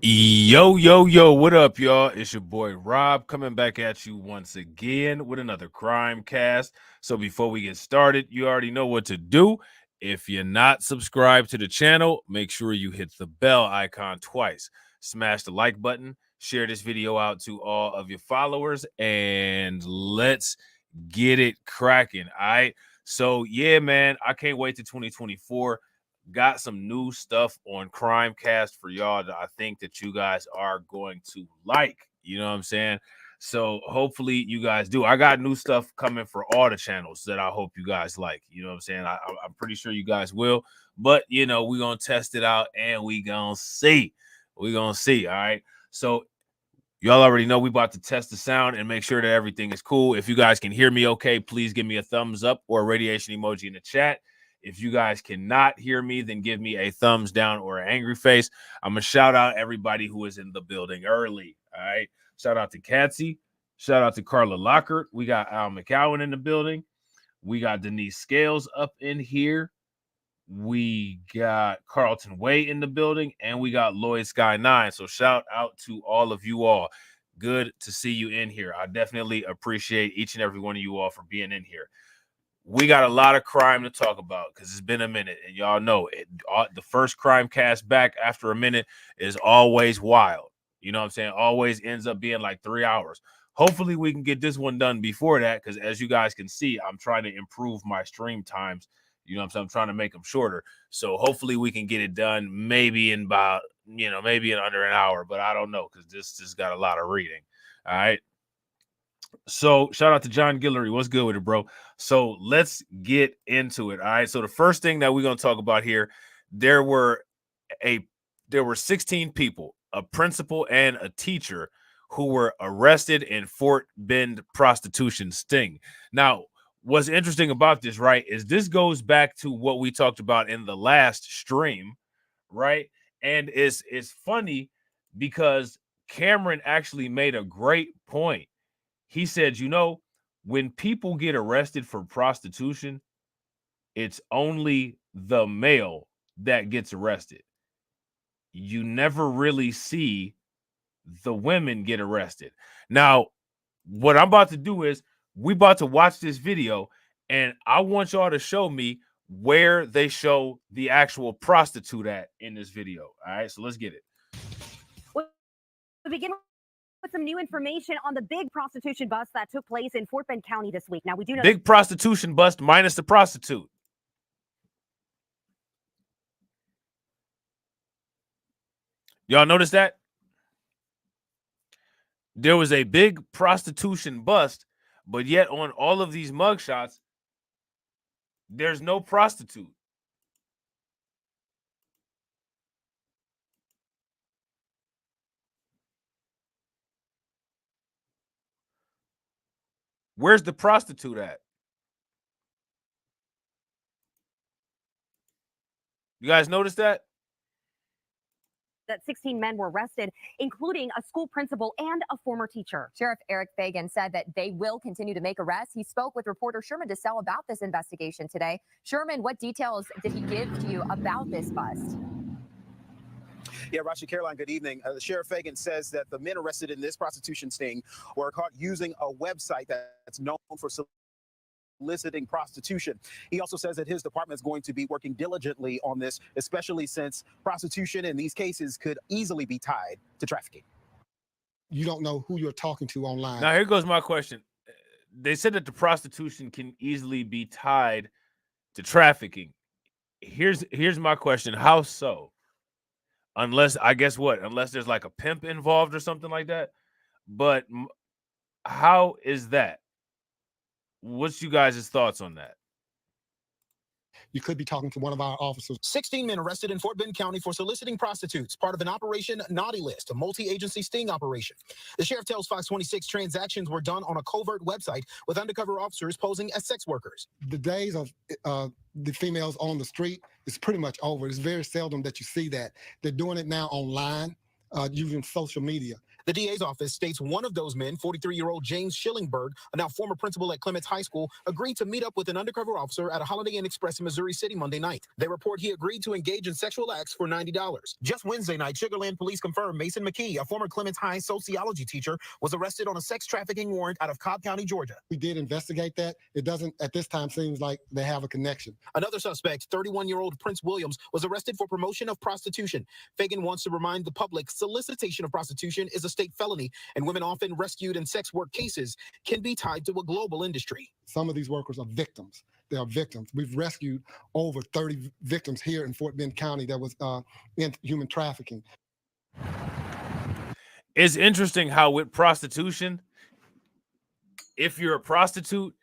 Yo, what up, y'all? It's your boy Rob coming back at you once again with another Crimecast. So before we get started, you already know what to do. If you're not subscribed to the channel, make sure you hit the bell icon twice. Smash the like button, share this video out to all of your followers, and let's get it cracking. All right. So yeah, man, I can't wait to 2024. Got some new stuff on Crimecast for y'all that I think that you guys are going to like. You know what I'm saying? So hopefully you guys do. I got new stuff coming for all the channels that I hope you guys like. You know what I'm saying? I'm pretty sure you guys will. But you know, we're gonna test it out and we gonna see. We're gonna see. All right. So y'all already know we about to test the sound and make sure that everything is cool. If you guys can hear me okay, please give me a thumbs up or a radiation emoji in the chat. If you guys cannot hear me, then give me a thumbs down or an angry face. I'm going to shout out everybody who is in the building early. All right. Shout out to Katsy. Shout out to Carla Lockhart. We got Al McCowan in the building. We got Denise Scales up in here. We got Carlton Way in the building, and we got Lloyd Sky 9. So shout out to all of you all. Good to see you in here. I definitely appreciate each and every one of you all for being in here. We got a lot of crime to talk about because it's been a minute, and y'all know it. The first crime cast back after a minute is always wild. You know what I'm saying? Always ends up being like 3 hours. Hopefully, we can get this one done before that because, as you guys can see, I'm trying to improve my stream times. You know what I'm saying? I'm trying to make them shorter. So hopefully we can get it done maybe in about, maybe in under an hour, but I don't know because this just got a lot of reading. All right. So shout out to John Guillory. What's good with it, bro? So let's get into it. All right. So the first thing that we're going to talk about here, there were 16 people, a principal and a teacher, who were arrested in Fort Bend prostitution sting. Now, what's interesting about this, right, is this goes back to what we talked about in the last stream, right? And it's funny because Cameron actually made a great point. He said, when people get arrested for prostitution, it's only the male that gets arrested. You never really see the women get arrested. Now, what I'm about to do is we about to watch this video, and I want y'all to show me where they show the actual prostitute at in this video. All right, so let's get it. We begin with some new information on the big prostitution bust that took place in Fort Bend County this week. Now, we do know big prostitution bust minus the prostitute. Y'all notice that? There was a big prostitution bust, but yet on all of these mugshots, there's no prostitute. Where's the prostitute at? You guys notice that? That 16 men were arrested, including a school principal and a former teacher. Sheriff Eric Fagan said that they will continue to make arrests. He spoke with reporter Sherman DeSell about this investigation today. Sherman, what details did he give to you about this bust? Yeah, Rashi Caroline, good evening. Sheriff Fagan says that the men arrested in this prostitution sting were caught using a website that's known for soliciting prostitution. He also says that his department is going to be working diligently on this, especially since prostitution in these cases could easily be tied to trafficking. You don't know who you're talking to online. Now, here goes my question. They said that the prostitution can easily be tied to trafficking. Here's my question. How so? Unless, I guess what? Unless there's like a pimp involved or something like that. But how is that? What's you guys' thoughts on that? You could be talking to one of our officers. 16 men arrested in Fort Bend County for soliciting prostitutes, part of an Operation Naughty List, a multi-agency sting operation. The sheriff tells Fox 26 transactions were done on a covert website with undercover officers posing as sex workers. The days of the females on the street is pretty much over. It's very seldom that you see that. They're doing it now online. using social media. The DA's office states one of those men, 43-year-old James Schillingberg, a now former principal at Clements High School, agreed to meet up with an undercover officer at a Holiday Inn Express in Missouri City Monday night. They report he agreed to engage in sexual acts for $90. Just Wednesday night, Sugar Land police confirmed Mason McKee, a former Clements High sociology teacher, was arrested on a sex trafficking warrant out of Cobb County, Georgia. We did investigate that. It doesn't, at this time, seems like they have a connection. Another suspect, 31-year-old Prince Williams, was arrested for promotion of prostitution. Fagan wants to remind the public solicitation of prostitution is a state felony, and women often rescued in sex work cases can be tied to a global industry. Some of these workers are victims. They are victims. We've rescued over 30 victims here in Fort Bend County that was in human trafficking. It's interesting how with prostitution, if you're a prostitute,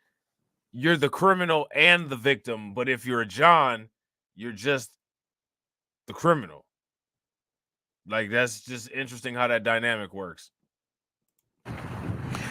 you're the criminal and the victim. But if you're a John, you're just the criminal. Like, that's just interesting how that dynamic works.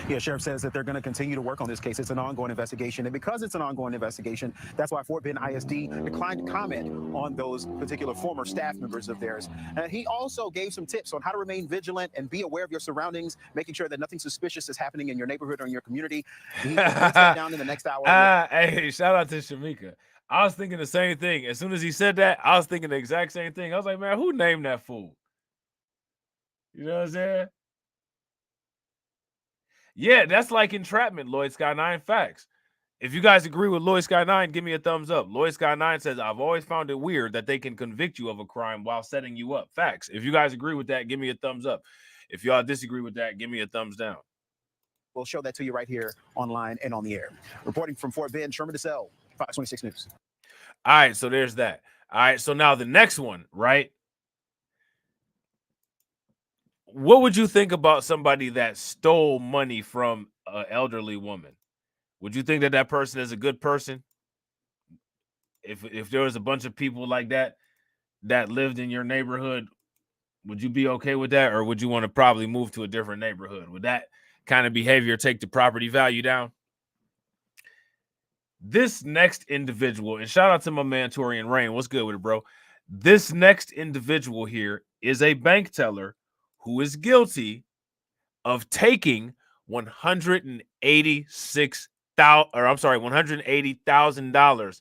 Yeah, Sheriff says that they're going to continue to work on this case. It's an ongoing investigation. And because it's an ongoing investigation, that's why Fort Bend ISD declined to comment on those particular former staff members of theirs. And he also gave some tips on how to remain vigilant and be aware of your surroundings, making sure that nothing suspicious is happening in your neighborhood or in your community. He puts that down in the next hour. Hey, shout out to Shamika. I was thinking the same thing. As soon as he said that, I was thinking the exact same thing. I was like, man, who named that fool? You know what I'm saying? Yeah, that's like entrapment, Lloyd Sky 9 facts. If you guys agree with Lloyd Sky 9, give me a thumbs up. Lloyd Sky 9 says, I've always found it weird that they can convict you of a crime while setting you up. Facts. If you guys agree with that, give me a thumbs up. If y'all disagree with that, give me a thumbs down. We'll show that to you right here online and on the air. Reporting from Fort Bend, Sherman DeSalle, Fox 26 News. All right, so there's that. All right, so now the next one, right? What would you think about somebody that stole money from an elderly woman? Would you think that that person is a good person? If there was a bunch of people like that that lived in your neighborhood, would you be okay with that? Or would you want to probably move to a different neighborhood? Would that kind of behavior take the property value down? This next individual, and shout out to my man Torian Rain. What's good with it, bro? This next individual here is a bank teller who is guilty of taking $180,000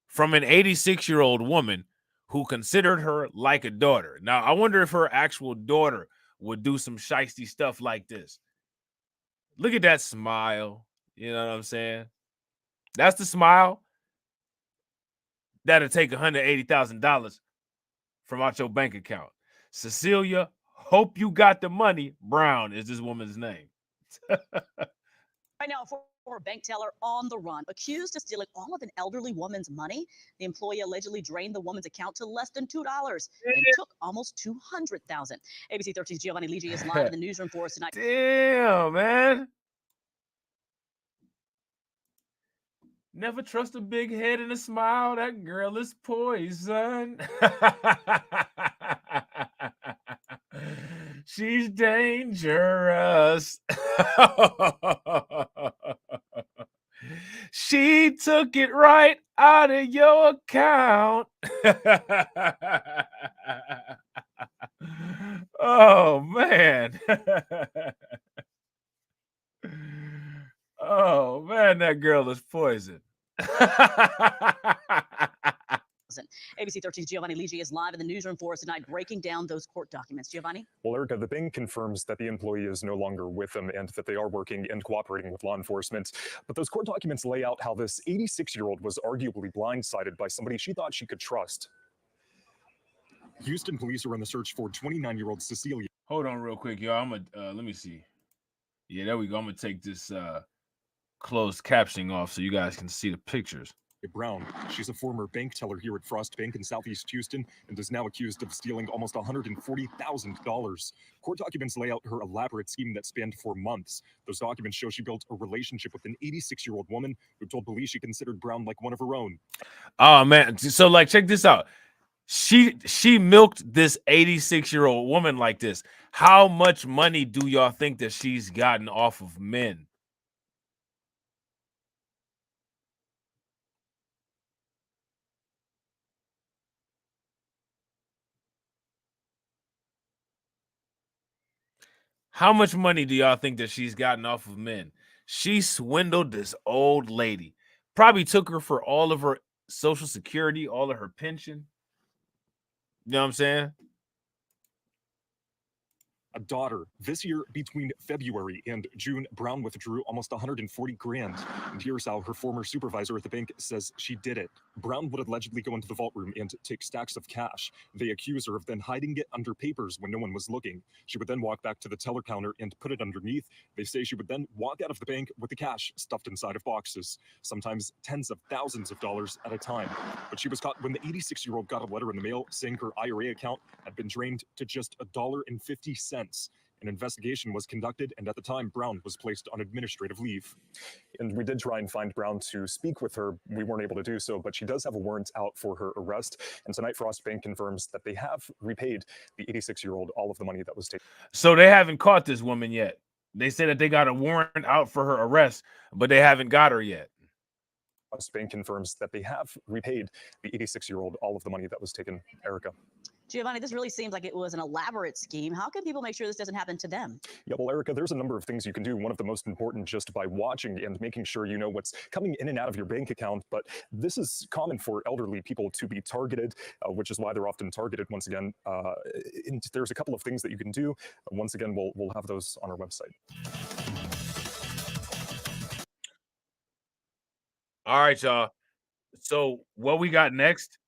from an 86-year-old woman who considered her like a daughter. Now, I wonder if her actual daughter would do some shiesty stuff like this. Look at that smile. You know what I'm saying? That's the smile that'll take $180,000 from out your bank account. Cecilia, hope you got the money. Brown is this woman's name. Right now, for a bank teller on the run, accused of stealing all of an elderly woman's money. The employee allegedly drained the woman's account to less than $2 and took almost $200,000. ABC 13's Giovanni Ligi is live in the newsroom for us tonight. Damn, man. Never trust a big head and a smile. That girl is poison. She's dangerous. She took it right out of your account. Oh, man. Oh, man, that girl is poison. ABC 13's Giovanni Ligi is live in the newsroom for us tonight, breaking down those court documents. Giovanni? Well, Erica, the bank confirms that the employee is no longer with them and that they are working and cooperating with law enforcement. But those court documents lay out how this 86-year-old was arguably blindsided by somebody she thought she could trust. Houston police are on the search for 29-year-old Cecilia. Hold on real quick, y'all. I'm gonna let me see. Yeah, there we go. I'm gonna take this closed captioning off so you guys can see the pictures. Brown. She's a former bank teller here at Frost Bank in Southeast Houston and is now accused of stealing almost $140,000. Court documents lay out her elaborate scheme that spanned for months. Those documents show she built a relationship with an 86-year-old woman who told police she considered Brown like one of her own. Oh, man. So, like, check this out. She milked this 86-year-old woman like this. How much money do y'all think that she's gotten off of men? How much money do y'all think that she's gotten off of men? She swindled this old lady. Probably took her for all of her Social Security, all of her pension. You know what I'm saying? A daughter. This year, between February and June, Brown withdrew almost 140 grand. And here's how her former supervisor at the bank says she did it. Brown would allegedly go into the vault room and take stacks of cash. They accuse her of then hiding it under papers when no one was looking. She would then walk back to the teller counter and put it underneath. They say she would then walk out of the bank with the cash stuffed inside of boxes, sometimes tens of thousands of dollars at a time. But she was caught when the 86-year-old got a letter in the mail saying her IRA account had been drained to just $1.50. An investigation was conducted, and at the time, Brown was placed on administrative leave. And we did try and find Brown to speak with her. We weren't able to do so, but she does have a warrant out for her arrest. And tonight, Frost Bank confirms that they have repaid the 86-year-old all of the money that was taken. So they haven't caught this woman yet. They say that they got a warrant out for her arrest, but they haven't got her yet. Frost Bank confirms that they have repaid the 86-year-old all of the money that was taken. Erica. Giovanni, this really seems like it was an elaborate scheme. How can people make sure this doesn't happen to them? Yeah, well, Erica, there's a number of things you can do. One of the most important just by watching and making sure you know what's coming in and out of your bank account. But this is common for elderly people to be targeted, which is why they're often targeted once again. And there's a couple of things that you can do. Once again, we'll have those on our website. All right, y'all. So what we got next?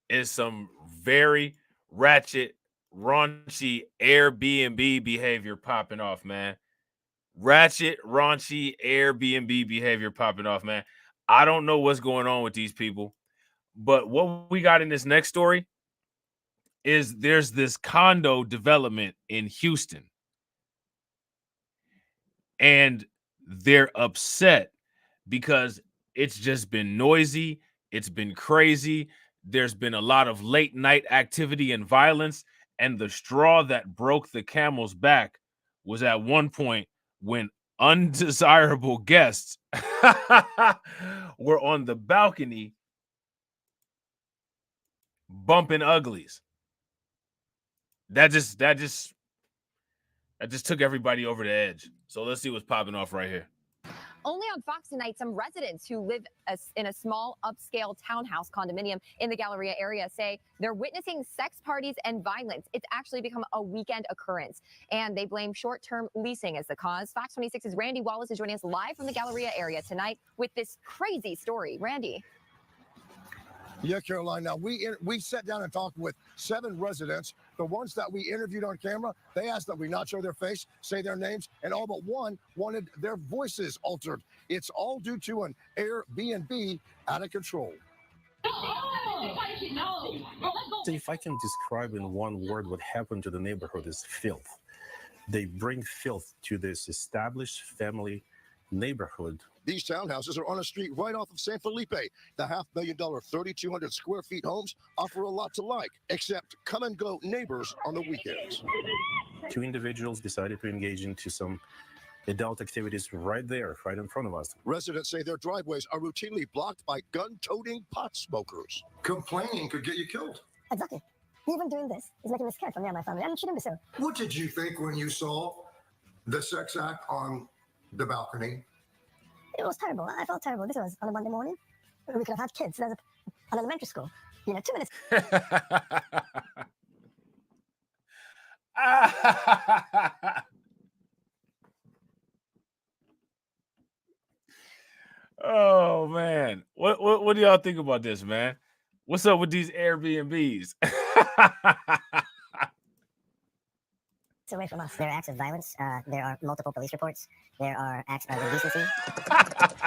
Is some very ratchet, raunchy Airbnb behavior popping off, man. Ratchet, raunchy Airbnb behavior popping off, man. I don't know what's going on with these people, but what we got in this next story is there's this condo development in Houston, and they're upset because it's just been noisy. It's been crazy. There's been a lot of late night activity and violence. And the straw that broke the camel's back was at one point when undesirable guests were on the balcony bumping uglies. That just took everybody over the edge. So let's see what's popping off right here. Only on Fox tonight, some residents who live in a small upscale townhouse condominium in the Galleria area say they're witnessing sex parties and violence. It's actually become a weekend occurrence, and they blame short-term leasing as the cause. Fox 26's Randy Wallace is joining us live from the Galleria area tonight with this crazy story. Randy. Yeah, Caroline. Now, we sat down and talked with 7 residents. The ones that we interviewed on camera, they asked that we not show their face, say their names, and all but one wanted their voices altered. It's all due to an Airbnb out of control. If I can describe in one word what happened to the neighborhood is filth. They bring filth to this established family neighborhood. These townhouses are on a street right off of San Felipe. The $500,000, 3,200 square feet homes offer a lot to like, except come and go neighbors on the weekends. 2 individuals decided to engage into some adult activities right there, right in front of us. Residents say their driveways are routinely blocked by gun-toting pot smokers. Complaining could get you killed. Exactly. Even doing this is making me scared for me and my family. I shouldn't be so. What did you think when you saw the sex act on the balcony? It was terrible. I felt terrible. This was on a Monday morning. We could have had kids. There's an elementary school. 2 minutes. Oh man, what do y'all think about this, man? What's up with these Airbnbs? Away from us. There are acts of violence. There are multiple police reports. There are acts of indecency.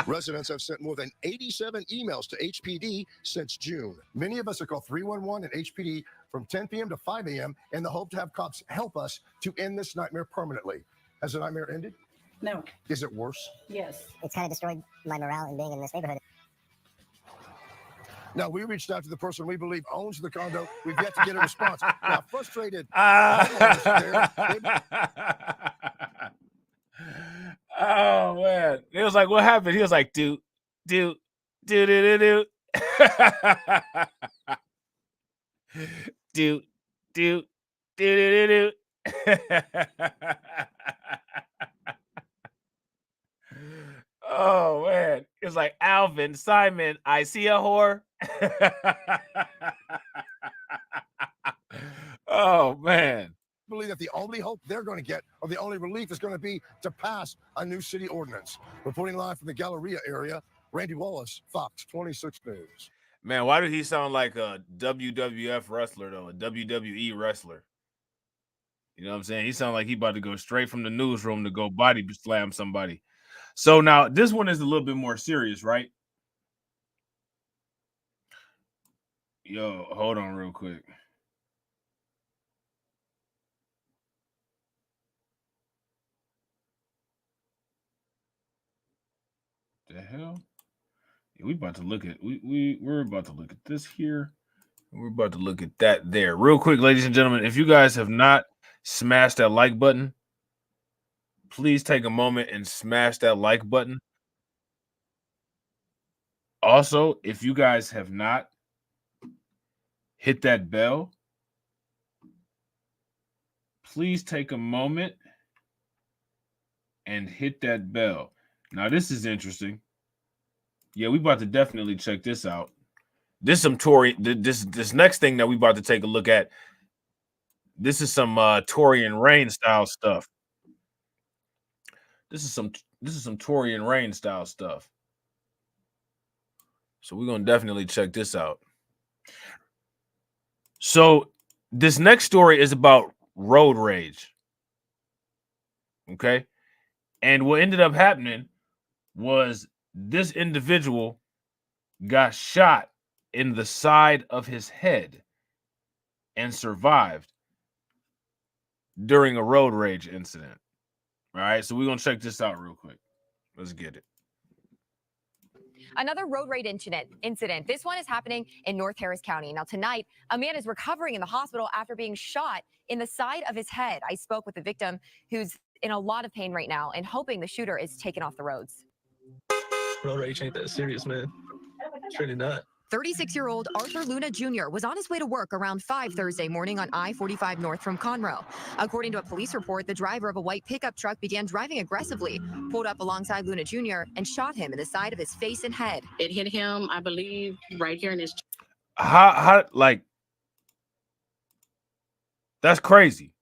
Residents have sent more than 87 emails to HPD since June. Many of us have called 311 and HPD from 10 p.m. to 5 a.m. in the hope to have cops help us to end this nightmare permanently. Has the nightmare ended? No. Is it worse? Yes. It's kind of destroyed my morale in being in this neighborhood. Now, we reached out to the person we believe owns the condo. We've yet to get a response. Now, frustrated. Oh man, it was like, what happened? He was like, do. Do. Do-do-do-do. Oh man, it's like Alvin, Simon, I see a whore. Oh man. Believe that the only hope they're going to get, or the only relief, is going to be to pass a new city ordinance. Reporting live from the Galleria area, Randy Wallace, Fox 26 News. Man, why did he sound like a WWF wrestler though, a WWE wrestler? You know what I'm saying? He sounded like he about to go straight from the newsroom to go body slam somebody. So now this one is a little bit more serious, right? Yo, hold on real quick. The hell? Yeah, we're about to look at this here. We're about to look at that there. Real quick, ladies and gentlemen, if you guys have not smashed that like button, please take a moment and smash that like button. Also, if you guys have not hit that bell, please take a moment and hit that bell. Now, this is interesting. Yeah, we about to definitely check this out. This some Tory. This next thing that we about to take a look at. This is some Tory and Rain style stuff. This is some Tory and Rain style stuff. So we're gonna definitely check this out. So this next story is about road rage. Okay. And what ended up happening was this individual got shot in the side of his head and survived during a road rage incident. All right, so we're gonna check this out real quick. Let's get it. Another road rage incident. This one is happening in North Harris County. Now, tonight, a man is recovering in the hospital after being shot in the side of his head. I spoke with the victim, who's in a lot of pain right now and hoping the shooter is taken off the roads. Road rage ain't that serious, man. It's really not. 36-year-old Arthur Luna Jr. was on his way to work around 5 Thursday morning on I-45 north from Conroe. According to a police report, the driver of a white pickup truck began driving aggressively, pulled up alongside Luna Jr., and shot him in the side of his face and head. It hit him, I believe, right here in his... How like, that's crazy.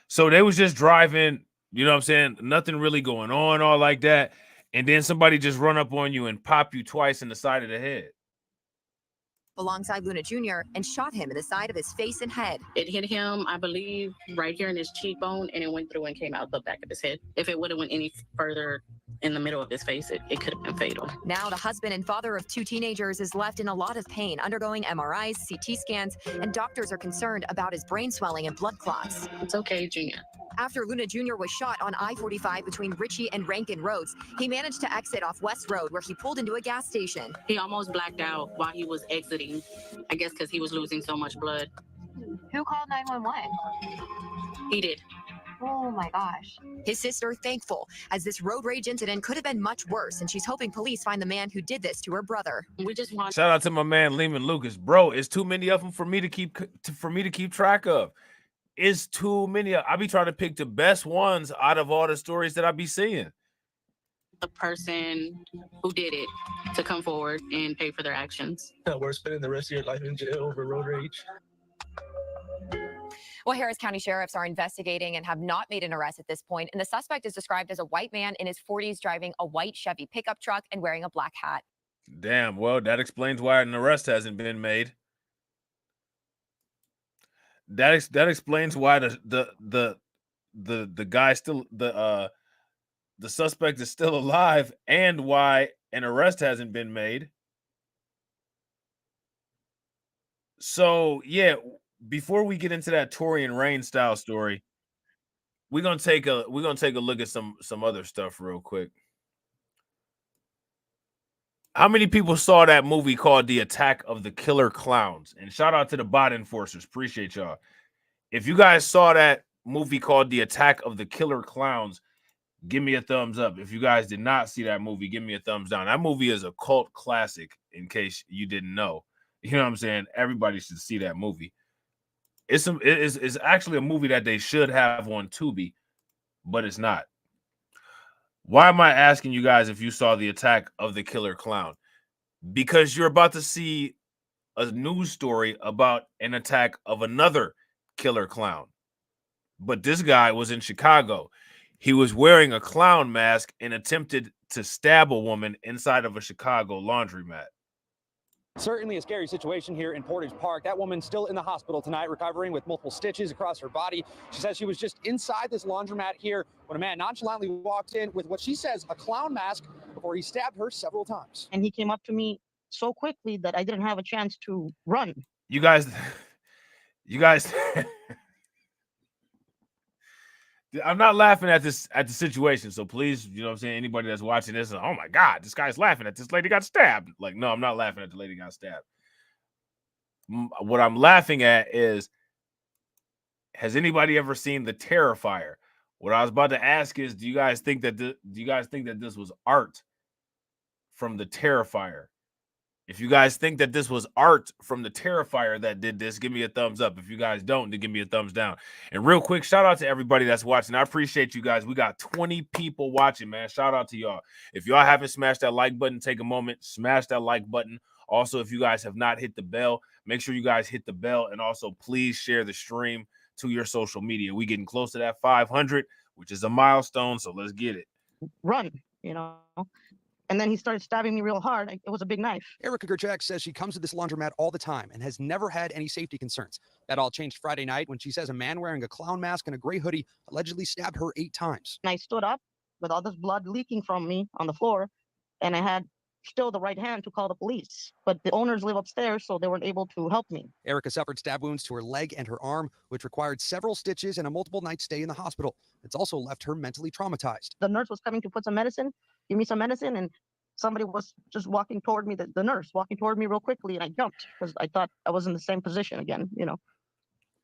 So they was just driving, you know what I'm saying? Nothing really going on, all like that. And then somebody just run up on you and pop you twice in the side of the head. Alongside Luna Jr. and shot him in the side of his face and head. It hit him, I believe, right here in his cheekbone, and it went through and came out the back of his head. If it would have went any further in the middle of his face, it could have been fatal. Now the husband and father of 2 teenagers is left in a lot of pain, undergoing MRIs, CT scans, and doctors are concerned about his brain swelling and blood clots. It's okay, Junior. After Luna Jr. was shot on I-45 between Ritchie and Rankin Roads, he managed to exit off West Road where he pulled into a gas station. He almost blacked out while he was exiting, I guess because he was losing so much blood. Who called 911? He did. Oh my gosh. His sister thankful, as this road rage incident could have been much worse, and she's hoping police find the man who did this to her brother. We just want... Shout out to my man Lehman Lucas. Bro, it's too many of them for me to keep track of. It's too many. I be trying to pick the best ones out of all the stories that I be seeing. The person who did it to come forward and pay for their actions. Not worth spending the rest of your life in jail over road rage. Well, Harris County sheriffs are investigating and have not made an arrest at this point, and the suspect is described as a white man in his 40s driving a white Chevy pickup truck and wearing a black hat. Damn, well, that explains why an arrest hasn't been made. That explains why the guy still the suspect is still alive and why an arrest hasn't been made. So yeah, before we get into that Tory and Rain style story, we're gonna take a look at some other stuff real quick. How many people saw that movie called The Attack of the Killer Clowns? And shout out to the bot enforcers. Appreciate y'all. If you guys saw that movie called The Attack of the Killer Clowns, give me a thumbs up. If you guys did not see that movie, give me a thumbs down. That movie is a cult classic, in case you didn't know. You know what I'm saying? Everybody should see that movie. It's actually a movie that they should have on Tubi, but it's not. Why am I asking you guys if you saw the attack of the killer clown? Because you're about to see a news story about an attack of another killer clown. But this guy was in Chicago. He was wearing a clown mask and attempted to stab a woman inside of a Chicago laundromat. Certainly a scary situation here in Portage Park. That woman's still in the hospital tonight, recovering with multiple stitches across her body. She says she was just inside this laundromat here when a man nonchalantly walked in with what she says a clown mask before he stabbed her several times. And he came up to me so quickly that I didn't have a chance to run. You guys I'm not laughing at the situation, so please, you know what I'm saying, anybody that's watching this, oh my God, this guy's laughing at this lady got stabbed. Like, no, I'm not laughing at the lady got stabbed. What I'm laughing at is, has anybody ever seen The Terrifier? What I was about to ask is, do you guys think that this was art from The Terrifier? If you guys think that this was art from The Terrifier that did this, give me a thumbs up. If you guys don't, then give me a thumbs down. And real quick, shout out to everybody that's watching. I appreciate you guys. We got 20 people watching, man. Shout out to y'all. If y'all haven't smashed that like button, take a moment, smash that like button. Also, if you guys have not hit the bell, make sure you guys hit the bell. And also, please share the stream to your social media. We're getting close to that 500, which is a milestone, so let's get it. Run, you know. And then he started stabbing me real hard. It was a big knife. Erica Gerchak says she comes to this laundromat all the time and has never had any safety concerns. That all changed Friday night when she says a man wearing a clown mask and a gray hoodie allegedly stabbed her 8 times. And I stood up with all this blood leaking from me on the floor, and I had still the right hand to call the police. But the owners live upstairs, so they weren't able to help me. Erica suffered stab wounds to her leg and her arm, which required several stitches and a multiple night stay in the hospital. It's also left her mentally traumatized. The nurse was coming to put some medicine, give me some medicine, and somebody was just walking toward me, the nurse walking toward me real quickly, and I jumped because I thought I was in the same position again, you know.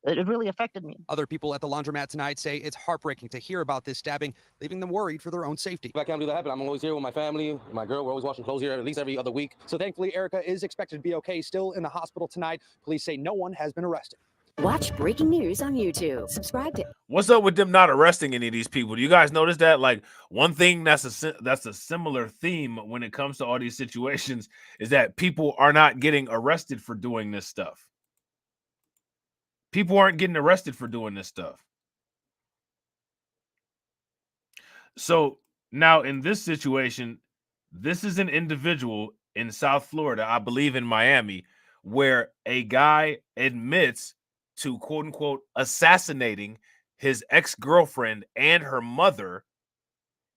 It really affected me. Other people at the laundromat tonight say it's heartbreaking to hear about this stabbing, leaving them worried for their own safety. If I can't believe that happened, I'm always here with my family, my girl. We're always washing clothes here at least every other week. So thankfully, Erica is expected to be okay, still in the hospital tonight. Police say no one has been arrested. Watch breaking news on YouTube. Subscribe to. What's up with them not arresting any of these people? Do you guys notice that? Like, one thing that's a similar theme when it comes to all these situations is that people are not getting arrested for doing this stuff. People aren't getting arrested for doing this stuff. So now in this situation, this is an individual in South Florida, I believe in Miami, where a guy admits to quote unquote assassinating his ex-girlfriend and her mother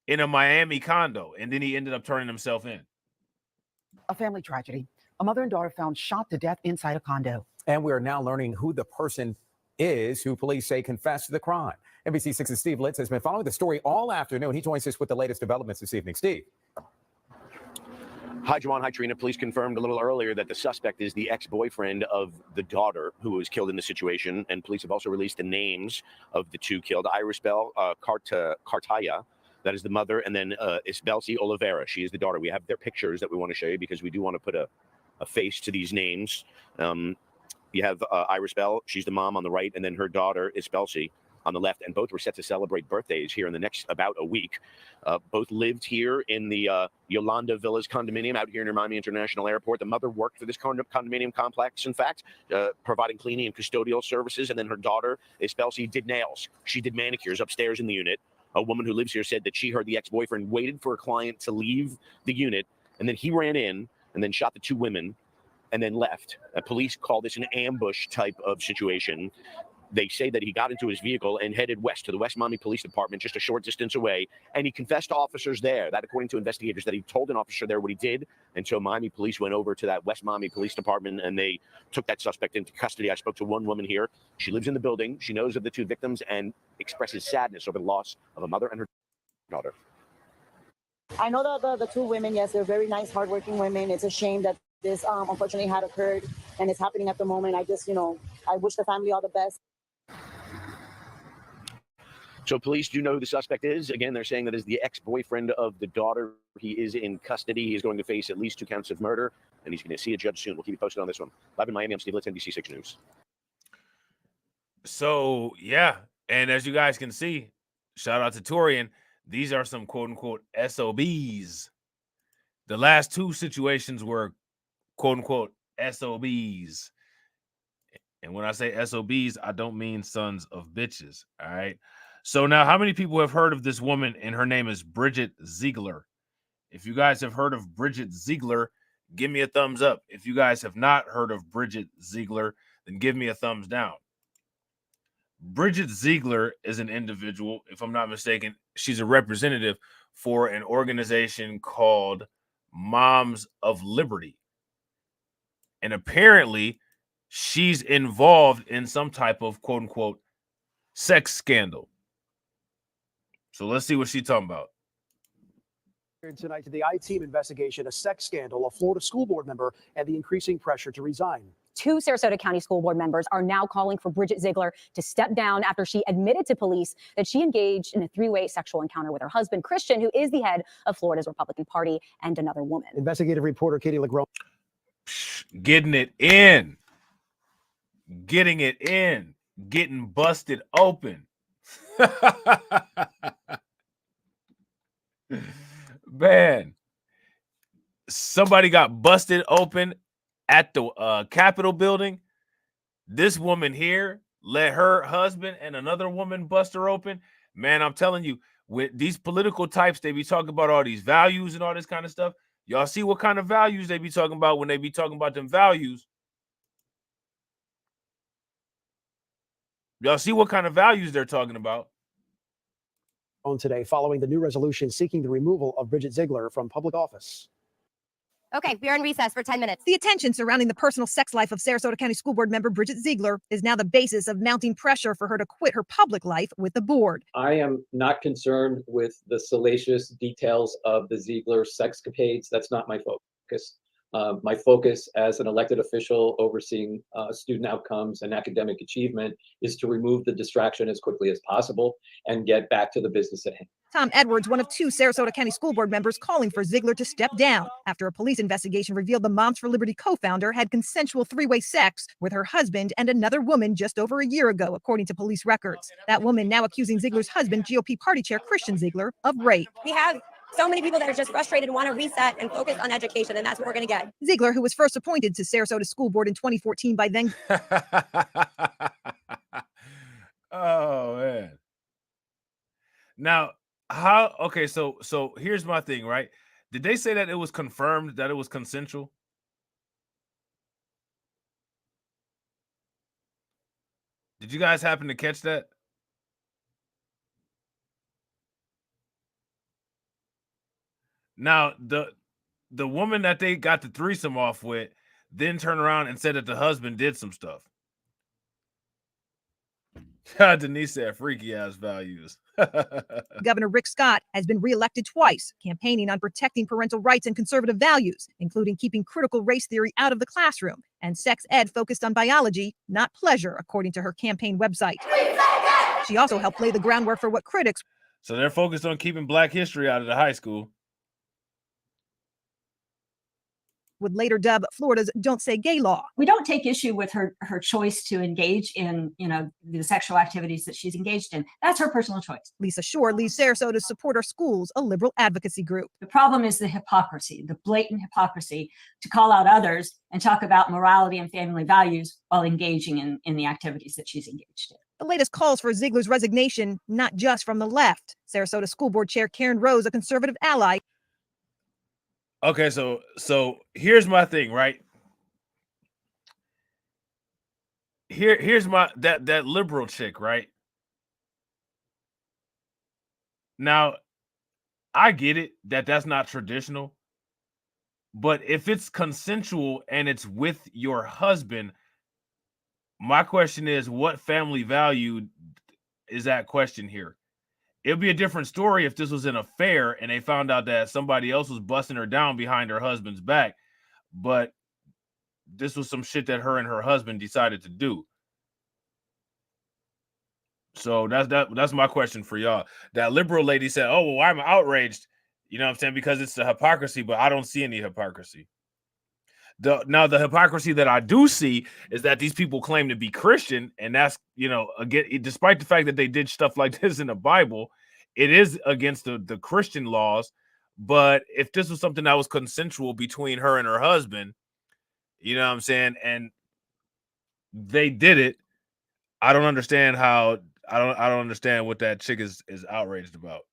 in a Miami condo. And then he ended up turning himself in. A family tragedy. A mother and daughter found shot to death inside a condo. And we are now learning who the person is who police say confessed to the crime. NBC6's Steve Litz has been following the story all afternoon. He joins us with the latest developments this evening. Steve. Hi, Juwan. Hi, Trina. Police confirmed a little earlier that the suspect is the ex-boyfriend of the daughter who was killed in the situation. And police have also released the names of the two killed. Iris Bell Cartaya, that is the mother, and then Isbelsi Oliveira. She is the daughter. We have their pictures that we want to show you because we do want to put a face to these names. You have Iris Bell. She's the mom on the right, and then her daughter, Isbelsi, on the left, and both were set to celebrate birthdays here in the next about a week. Both lived here in the Yolanda Villas condominium out here near Miami International Airport. The mother worked for this condominium complex, in fact, providing cleaning and custodial services. And then her daughter, Isbelsi, did nails. She did manicures upstairs in the unit. A woman who lives here said that she heard the ex-boyfriend waited for a client to leave the unit, and then he ran in and then shot the two women and then left. Police call this an ambush type of situation. They say that he got into his vehicle and headed west to the West Miami Police Department, just a short distance away. And he confessed to officers there, that according to investigators, that he told an officer there what he did. And so Miami police went over to that West Miami Police Department and they took that suspect into custody. I spoke to one woman here. She lives in the building. She knows of the two victims and expresses sadness over the loss of a mother and her daughter. I know that the two women, yes, they're very nice, hardworking women. It's a shame that this unfortunately had occurred and it's happening at the moment. I just, I wish the family all the best. So police do know who the suspect is. Again, they're saying that is the ex-boyfriend of the daughter. He is in custody. He is going to face at least 2 counts of murder, and he's going to see a judge soon. We'll keep you posted on this one. Live in Miami, I'm Steve Litz, NBC6 News. So yeah, and as you guys can see, shout out to Torian. These are some quote unquote SOBs. The last two situations were quote unquote SOBs. And when I say SOBs, I don't mean sons of bitches. All right. So now, how many people have heard of this woman? And her name is Bridget Ziegler. If you guys have heard of Bridget Ziegler, give me a thumbs up. If you guys have not heard of Bridget Ziegler, then give me a thumbs down. Bridget Ziegler is an individual, if I'm not mistaken. She's a representative for an organization called Moms of Liberty. And apparently, she's involved in some type of quote unquote sex scandal. So let's see what she's talking about. Tonight to the I-Team investigation, a sex scandal, a Florida school board member, and the increasing pressure to resign. 2 Sarasota County School Board members are now calling for Bridget Ziegler to step down after she admitted to police that she engaged in a 3-way sexual encounter with her husband, Christian, who is the head of Florida's Republican Party, and another woman. Investigative reporter Katie Legrone. Getting it in. Getting it in. Getting busted open. Man. Somebody got busted open at the Capitol building. This woman here let her husband and another woman bust her open. Man, I'm telling you, with these political types, they be talking about all these values and all this kind of stuff. Y'all see what kind of values they be talking about when they be talking about them values. Y'all see what kind of values they're talking about. On today, following the new resolution seeking the removal of Bridget Ziegler from public office. Okay, we are in recess for 10 minutes. The attention surrounding the personal sex life of Sarasota County School Board member Bridget Ziegler is now the basis of mounting pressure for her to quit her public life with the board. I am not concerned with the salacious details of the Ziegler sexcapades. That's not my focus. My focus as an elected official overseeing student outcomes and academic achievement is to remove the distraction as quickly as possible and get back to the business at hand. Tom Edwards, one of 2 Sarasota County School Board members, calling for Ziegler to step down after a police investigation revealed the Moms for Liberty co-founder had consensual 3-way sex with her husband and another woman just over a year ago, according to police records. That woman now accusing Ziegler's husband, GOP party chair Christian Ziegler, of rape. We have so many people that are just frustrated and want to reset and focus on education, and that's what we're going to get. Ziegler, who was first appointed to Sarasota School Board in 2014 by then. Oh, man. Now, okay, so here's my thing, right? Did they say that it was confirmed that it was consensual? Did you guys happen to catch that? Now, the woman that they got the threesome off with then turned around and said that the husband did some stuff. Denise said freaky ass values. Governor Rick Scott has been reelected twice, campaigning on protecting parental rights and conservative values, including keeping critical race theory out of the classroom and sex ed focused on biology, not pleasure, according to her campaign website. She also helped lay the groundwork for what critics. So they're focused on keeping Black history out of the high school. Would later dub Florida's Don't Say Gay law. We don't take issue with her choice to engage in, the sexual activities that she's engaged in. That's her personal choice. Lisa Shore leads Sarasota's Support Our Schools, a liberal advocacy group. The problem is the hypocrisy, the blatant hypocrisy to call out others and talk about morality and family values while engaging in the activities that she's engaged in. The latest calls for Ziegler's resignation, not just from the left. Sarasota School Board Chair Karen Rose, a conservative ally. Okay, so here's my thing, right? Here's my that liberal chick, right? Now, I get it that that's not traditional, but if it's consensual and it's with your husband, my question is, what family value is that question here? It'd be a different story if this was an affair and they found out that somebody else was busting her down behind her husband's back. But this was some shit that her and her husband decided to do. So that's my question for y'all. That liberal lady said, oh, well, I'm outraged, you know what I'm saying, because it's the hypocrisy, but I don't see any hypocrisy. Now the hypocrisy that I do see is that these people claim to be Christian, and that's, you know, again, despite the fact that they did stuff like this in the Bible, it is against the Christian laws. But if this was something that was consensual between her and her husband, you know what I'm saying, and they did it, I don't understand how I don't understand what that chick is outraged about.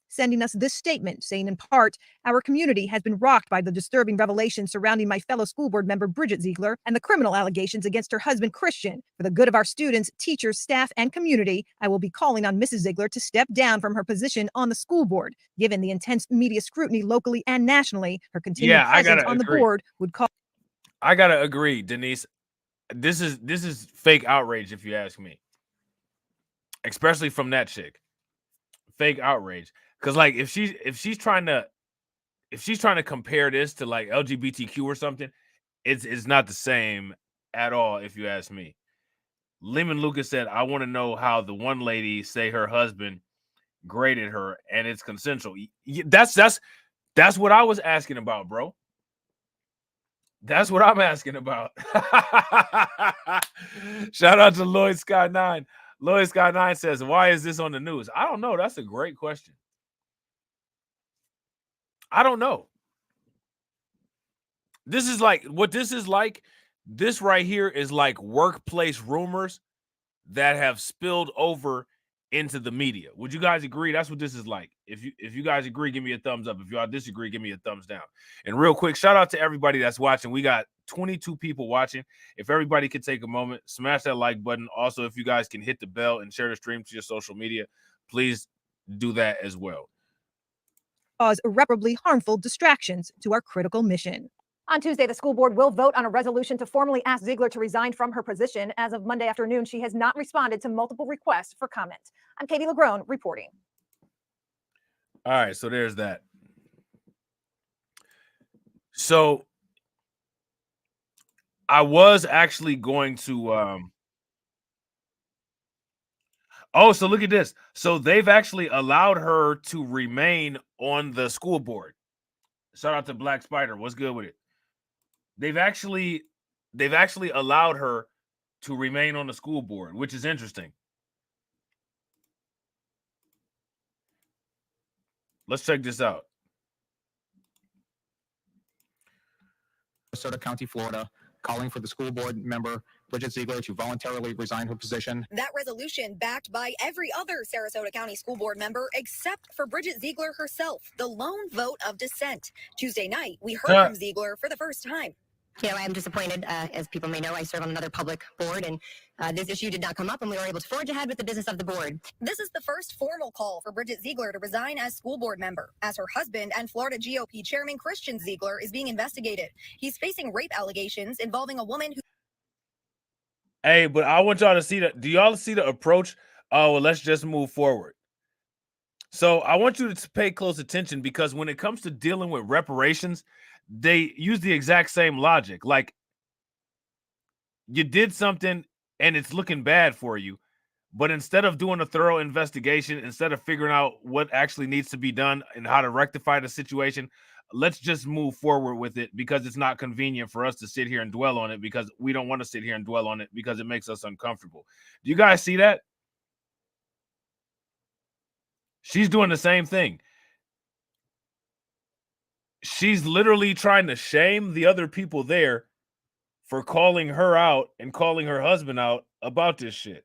Sending us this statement saying, in part, our community has been rocked by the disturbing revelations surrounding my fellow school board member Bridget Ziegler and the criminal allegations against her husband Christian. For the good of our students, teachers, staff, and community, I will be calling on Mrs. Ziegler to step down from her position on the school board. Given the intense media scrutiny locally and nationally, her continued presence on the board would cause. I gotta agree, Denise. This is fake outrage, if you ask me, especially from that chick. Fake outrage, because like if she's trying to compare this to like LGBTQ or something, it's not the same at all, if you ask me. Lehman Lucas said, I want to know how the one lady say her husband graded her and it's consensual. That's what I was asking about, bro. That's what I'm asking about. Shout out to Lloyd Sky 9. Lloyd Sky 9 says, why is this on the news? I don't know. That's a great question. I don't know. This is like what this is like. This right here is like workplace rumors that have spilled over into the media. Would you guys agree? That's what this is like. If you guys agree, give me a thumbs up. If y'all disagree, give me a thumbs down. And real quick, shout out to everybody that's watching. We got 22 people watching. If everybody could take a moment, smash that like button. Also, if you guys can hit the bell and share the stream to your social media, please do that as well. Cause irreparably harmful distractions to our critical mission. On Tuesday, the school board will vote on a resolution to formally ask Ziegler to resign from her position. As of Monday afternoon, she has not responded to multiple requests for comment. I'm Katie Legrone reporting. All right, so there's that. So I was actually going to oh, so look at this. So they've actually allowed her to remain on the school board. Shout out to Black Spider. What's good with it? They've actually allowed her to remain on the school board, which is interesting. Let's check this out. Sarasota County, Florida, calling for the school board member Bridget Ziegler to voluntarily resign her position. That resolution backed by every other Sarasota County school board member except for Bridget Ziegler herself, the lone vote of dissent. Tuesday night, we heard from Ziegler for the first time. You know, I am disappointed. As people may know, I serve on another public board, and this issue did not come up, and we were able to forge ahead with the business of the board. This is the first formal call for Bridget Ziegler to resign as school board member, as her husband and Florida GOP chairman Christian Ziegler is being investigated. He's facing rape allegations involving a woman who... Hey, but I want y'all to see that. Do y'all see the approach? Oh, well, let's just move forward. So I want you to pay close attention, because when it comes to dealing with reparations, they use the exact same logic. Like, you did something and it's looking bad for you, but instead of doing a thorough investigation, instead of figuring out what actually needs to be done and how to rectify the situation, let's just move forward with it, because it's not convenient for us to sit here and dwell on it, because we don't want to sit here and dwell on it because it makes us uncomfortable. Do you guys see that? She's doing the same thing. She's literally trying to shame the other people there for calling her out and calling her husband out about this shit.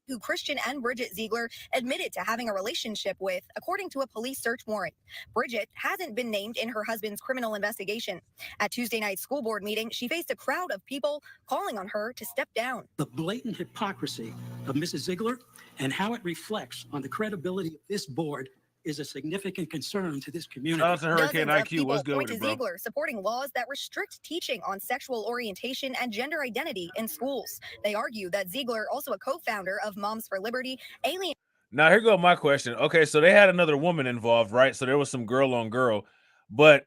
who Christian and Bridget Ziegler admitted to having a relationship with, according to a police search warrant. Bridget hasn't been named in her husband's criminal investigation. At Tuesday night's school board meeting, she faced a crowd of people calling on her to step down. The blatant hypocrisy of Mrs. Ziegler and how it reflects on the credibility of this board is a significant concern to this community. Shout out to Hurricane Dozens of IQ. people What's good point with to it, bro? Ziegler supporting laws that restrict teaching on sexual orientation and gender identity in schools. They argue that Ziegler, also a co-founder of Moms for Liberty, alien. Now, here go my question. Okay, so they had another woman involved, right? So there was some girl on girl, but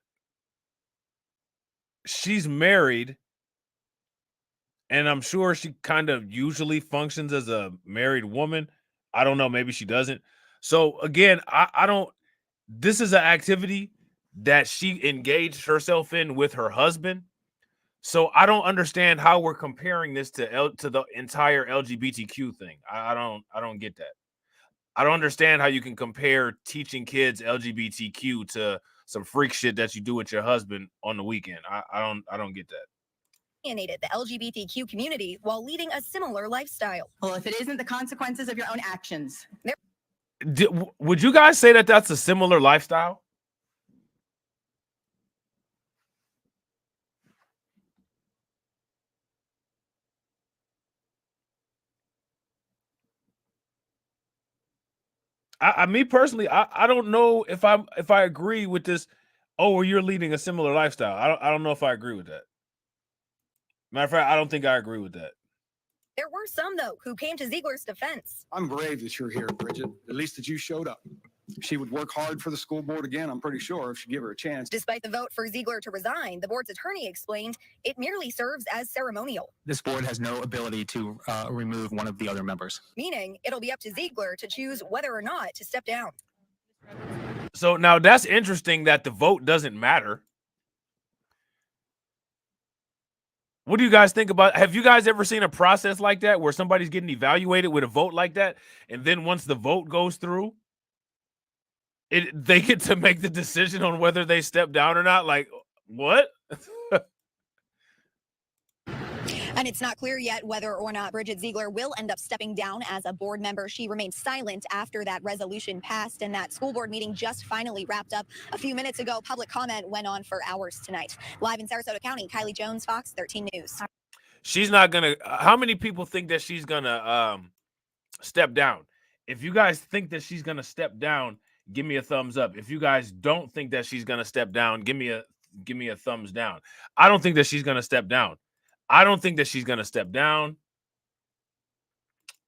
she's married, and I'm sure she kind of usually functions as a married woman. I don't know, maybe she doesn't. So again, I don't, this is an activity that she engaged herself in with her husband. So I don't understand how we're comparing this to the entire LGBTQ thing. I don't get that. I don't understand how you can compare teaching kids LGBTQ to some freak shit that you do with your husband on the weekend. I don't get that. Alienated the LGBTQ community while leading a similar lifestyle. Well, if it isn't the consequences of your own actions. Would you guys say that that's a similar lifestyle? Me personally, I don't know if I agree with this. Oh, well, you're leading a similar lifestyle. I don't know if I agree with that. Matter of fact, I don't think I agree with that. There were some, though, who came to Ziegler's defense. I'm brave that you're here, Bridget. At least that you showed up. She would work hard for the school board again, I'm pretty sure, if she give her a chance. Despite the vote for Ziegler to resign, the board's attorney explained it merely serves as ceremonial, This board has no ability to remove one of the other members. meaning it'll be up to Ziegler to choose whether or not to step down. So now that's interesting that the vote doesn't matter. What do you guys think about? Have you guys ever seen a process like that where somebody's getting evaluated with a vote like that, and then once the vote goes through, they get to make the decision on whether they step down or not? Like, what? And it's not clear yet whether or not Bridget Ziegler will end up stepping down as a board member. She remained silent after that resolution passed, and that school board meeting just finally wrapped up a few minutes ago. Public comment went on for hours tonight. Live in Sarasota County, Kylie Jones, Fox 13 News. She's not gonna. How many people think that she's gonna step down? If you guys think that she's gonna step down, give me a thumbs up. If you guys don't think that she's gonna step down, give me a thumbs down. I don't think that she's gonna step down. I don't think that she's gonna step down.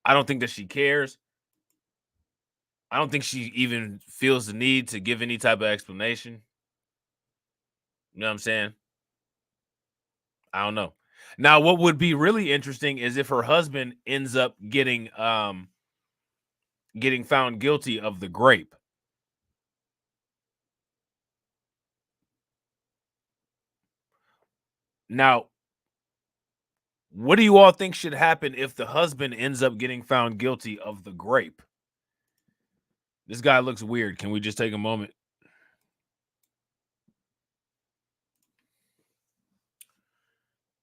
I don't think that she cares. I don't think she even feels the need to give any type of explanation. You know what I'm saying? I don't know. Now, what would be really interesting is if her husband ends up getting found guilty of the grape. Now, what do you all think should happen if the husband ends up getting found guilty of the grape? This guy looks weird. Can we just take a moment?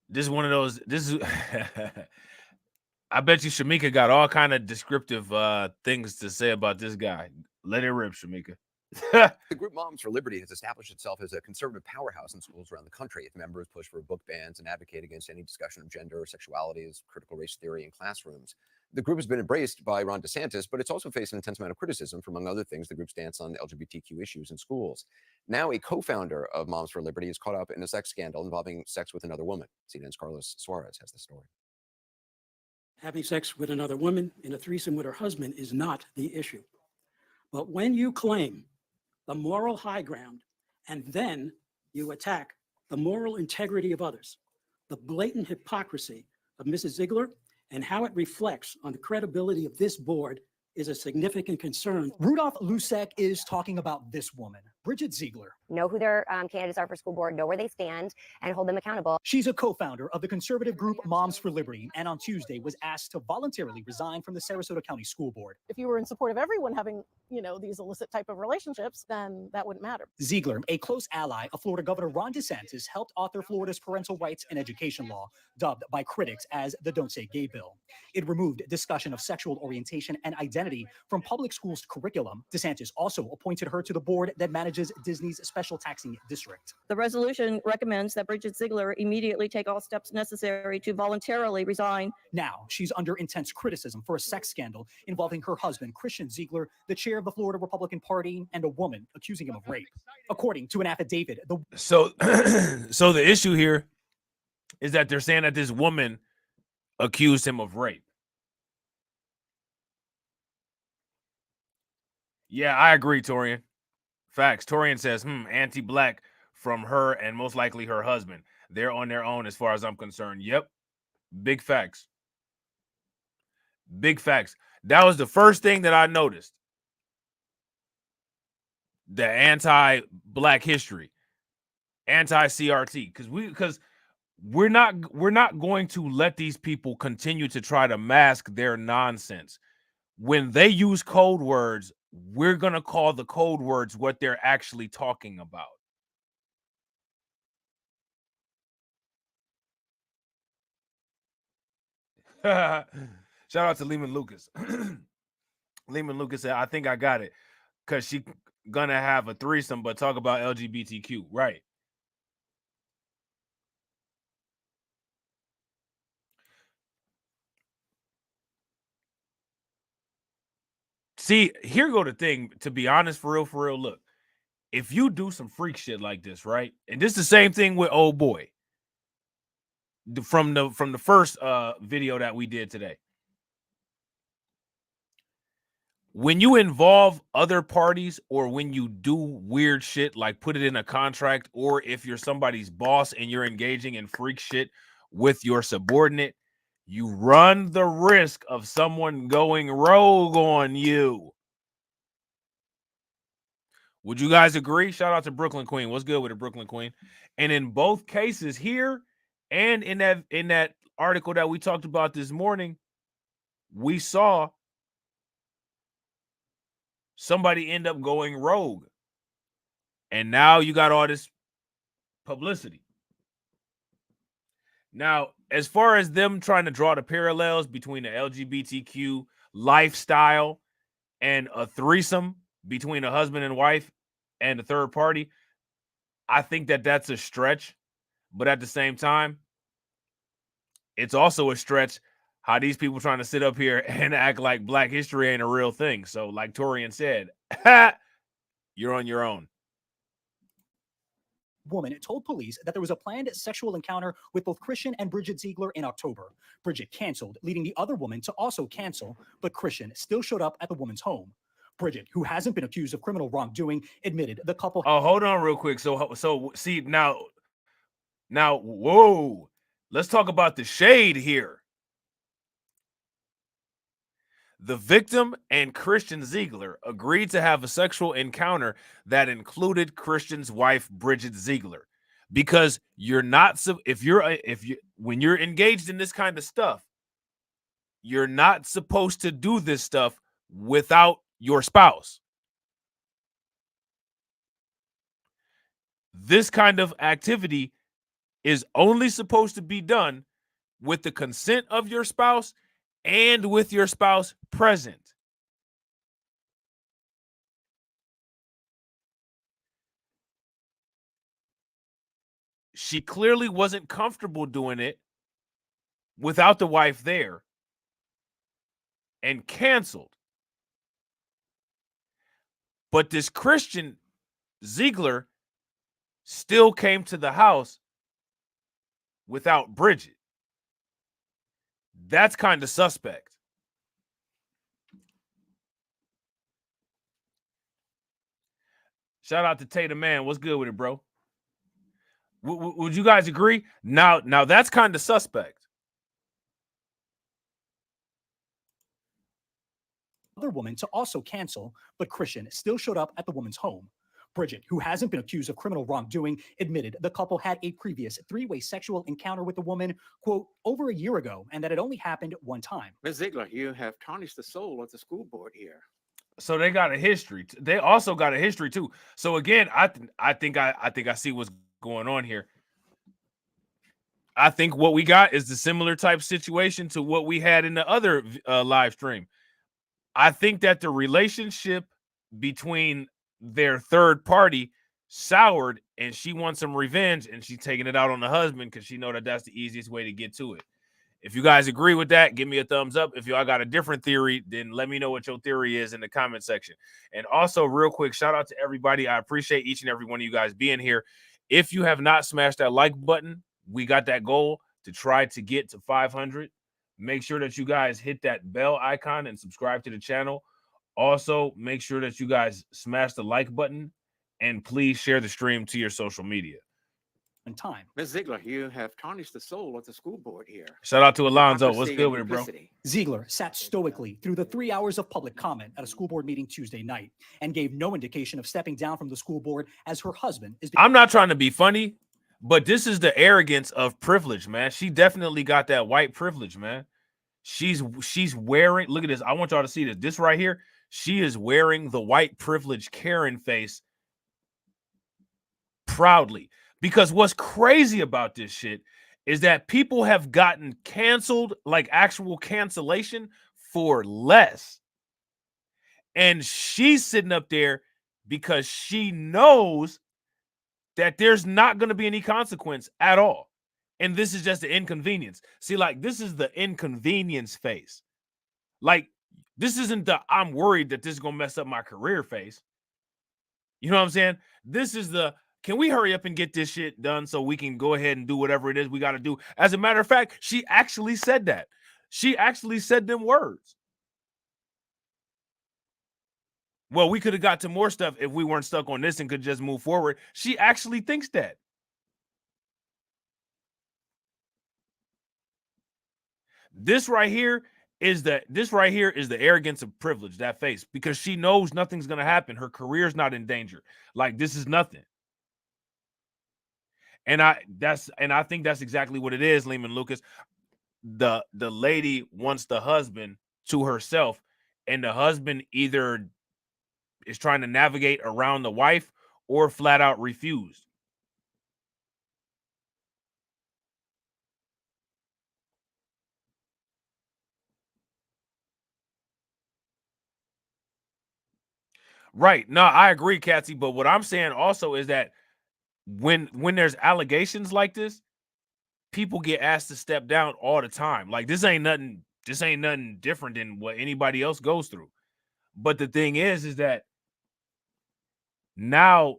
This is one of those. This is. I bet you Shamika got all kind of descriptive things to say about this guy. Let it rip, Shamika. The group Moms for Liberty has established itself as a conservative powerhouse in schools around the country. Its members push for book bans and advocate against any discussion of gender or sexuality as critical race theory in classrooms. The group has been embraced by Ron DeSantis, but it's also faced an intense amount of criticism for, among other things, the group's stance on LGBTQ issues in schools. Now, a co-founder of Moms for Liberty is caught up in a sex scandal involving sex with another woman. CNN's Carlos Suarez has the story. Having sex with another woman in a threesome with her husband is not the issue. But when you claim the moral high ground and then you attack the moral integrity of others, the blatant hypocrisy of Mrs. Ziegler and how it reflects on the credibility of this board is a significant concern. Rudolph Lusek is talking about this woman, Bridget Ziegler. Know who their candidates are for school board, know where they stand, and hold them accountable. She's a co-founder of the conservative group Moms for Liberty, and on Tuesday was asked to voluntarily resign from the Sarasota County School Board. If you were in support of everyone having, these illicit type of relationships, then that wouldn't matter. Ziegler, a close ally of Florida Governor Ron DeSantis, helped author Florida's parental rights and education law, dubbed by critics as the Don't Say Gay bill. It removed discussion of sexual orientation and identity from public schools' curriculum. DeSantis also appointed her to the board that manages Disney's special taxing district. The resolution recommends that Bridget Ziegler immediately take all steps necessary to voluntarily resign. Now, she's under intense criticism for a sex scandal involving her husband, Christian Ziegler, the chair of the Florida Republican Party, and a woman accusing him of rape. According to an affidavit, so the issue here is that they're saying that this woman accused him of rape. Yeah, I agree, Torian. Facts. Torian says, anti-black from her and most likely her husband. They're on their own as far as I'm concerned. Yep. Big facts. Big facts. That was the first thing that I noticed. the anti-Black history, anti-CRT, because we're not going to let these people continue to try to mask their nonsense. When they use code words, we're gonna call the code words what they're actually talking about. Shout out to Lehman Lucas. Lehman Lucas said, I think I got it. Because she gonna have a threesome, but talk about LGBTQ. Right. See, here go the thing. To be honest, for real, look. If you do some freak shit like this, right? And this is the same thing with old boy. From the first video that we did today. When you involve other parties, or when you do weird shit like put it in a contract, or if you're somebody's boss and you're engaging in freak shit with your subordinate, you run the risk of someone going rogue on you. Would you guys agree? Shout out to Brooklyn Queen. What's good with it, Brooklyn Queen? And in both cases here and in that article that we talked about this morning, we saw somebody end up going rogue. And now you got all this publicity. Now, as far as them trying to draw the parallels between the LGBTQ lifestyle and a threesome between a husband and wife and a third party, I think that that's a stretch. But at the same time, it's also a stretch how these people trying to sit up here and act like Black history ain't a real thing. So like Torian said, you're on your own. Woman told police that there was a planned sexual encounter with both Christian and Bridget Ziegler in October. Bridget canceled, leading the other woman to also cancel, but Christian still showed up at the woman's home. Bridget, who hasn't been accused of criminal wrongdoing, admitted the couple. Oh, hold on real quick. So see now, whoa, let's talk about the shade here. The victim and Christian Ziegler agreed to have a sexual encounter that included Christian's wife, Bridget Ziegler, because you're not when you're engaged in this kind of stuff, you're not supposed to do this stuff without your spouse. This kind of activity is only supposed to be done with the consent of your spouse and with your spouse present. She clearly wasn't comfortable doing it without the wife there and canceled. But this Christian Ziegler still came to the house without Bridget. That's kind of suspect. Shout out to Tatum Man. What's good with it, bro? Would you guys agree? Now that's kind of suspect. Other woman to also cancel, but Christian still showed up at the woman's home. Bridget, who hasn't been accused of criminal wrongdoing, admitted the couple had a previous three-way sexual encounter with the woman, quote, over a year ago, and that it only happened one time. Ms. Ziegler, you have tarnished the soul of the school board here. So they got a history. They also got a history too. So again, I think I see what's going on here. I think what we got is the similar type situation to what we had in the other live stream. I think that the relationship between their third party soured, and she wants some revenge, and she's taking it out on the husband because she know that that's the easiest way to get to it. If you guys agree with that, give me a thumbs up. If y'all got a different theory, then let me know what your theory is in the comment section. And also, real quick, shout out to everybody. I appreciate each and every one of you guys being here. If you have not smashed that like button, we got that goal to try to get to 500. Make sure that you guys hit that bell icon and subscribe to the channel. Also, make sure that you guys smash the like button and please share the stream to your social media. time. Ms. Ziegler, you have tarnished the soul of the school board here. Shout out to Alonzo. What's Hypocrisy good and with it, bro? duplicity. Ziegler sat stoically through the 3 hours of public comment at a school board meeting Tuesday night and gave no indication of stepping down from the school board as her husband is. I'm not trying to be funny, but this is the arrogance of privilege, man. She definitely got that white privilege, man. She's wearing, look at this. I want y'all to see this. This right here, she is wearing the white privilege Karen face proudly. Because what's crazy about this shit is that people have gotten canceled, like actual cancellation, for less. And she's sitting up there because she knows that there's not going to be any consequence at all. And this is just the inconvenience. See, like, this is the inconvenience face. Like, this isn't the I'm worried that this is going to mess up my career face. You know what I'm saying? This is the, can we hurry up and get this shit done so we can go ahead and do whatever it is we got to do? As a matter of fact, she actually said that. She actually said them words. Well, we could have got to more stuff if we weren't stuck on this and could just move forward. She actually thinks that. This right here is the arrogance of privilege, that face, because she knows nothing's going to happen. Her career's not in danger. Like, this is nothing. And I think that's exactly what it is, Lehman Lucas. The lady wants the husband to herself, and the husband either is trying to navigate around the wife or flat out refused. Right. No, I agree, Katsy. But what I'm saying also is that when there's allegations like this, people get asked to step down all the time. Like, this ain't nothing different than what anybody else goes through. But the thing is that now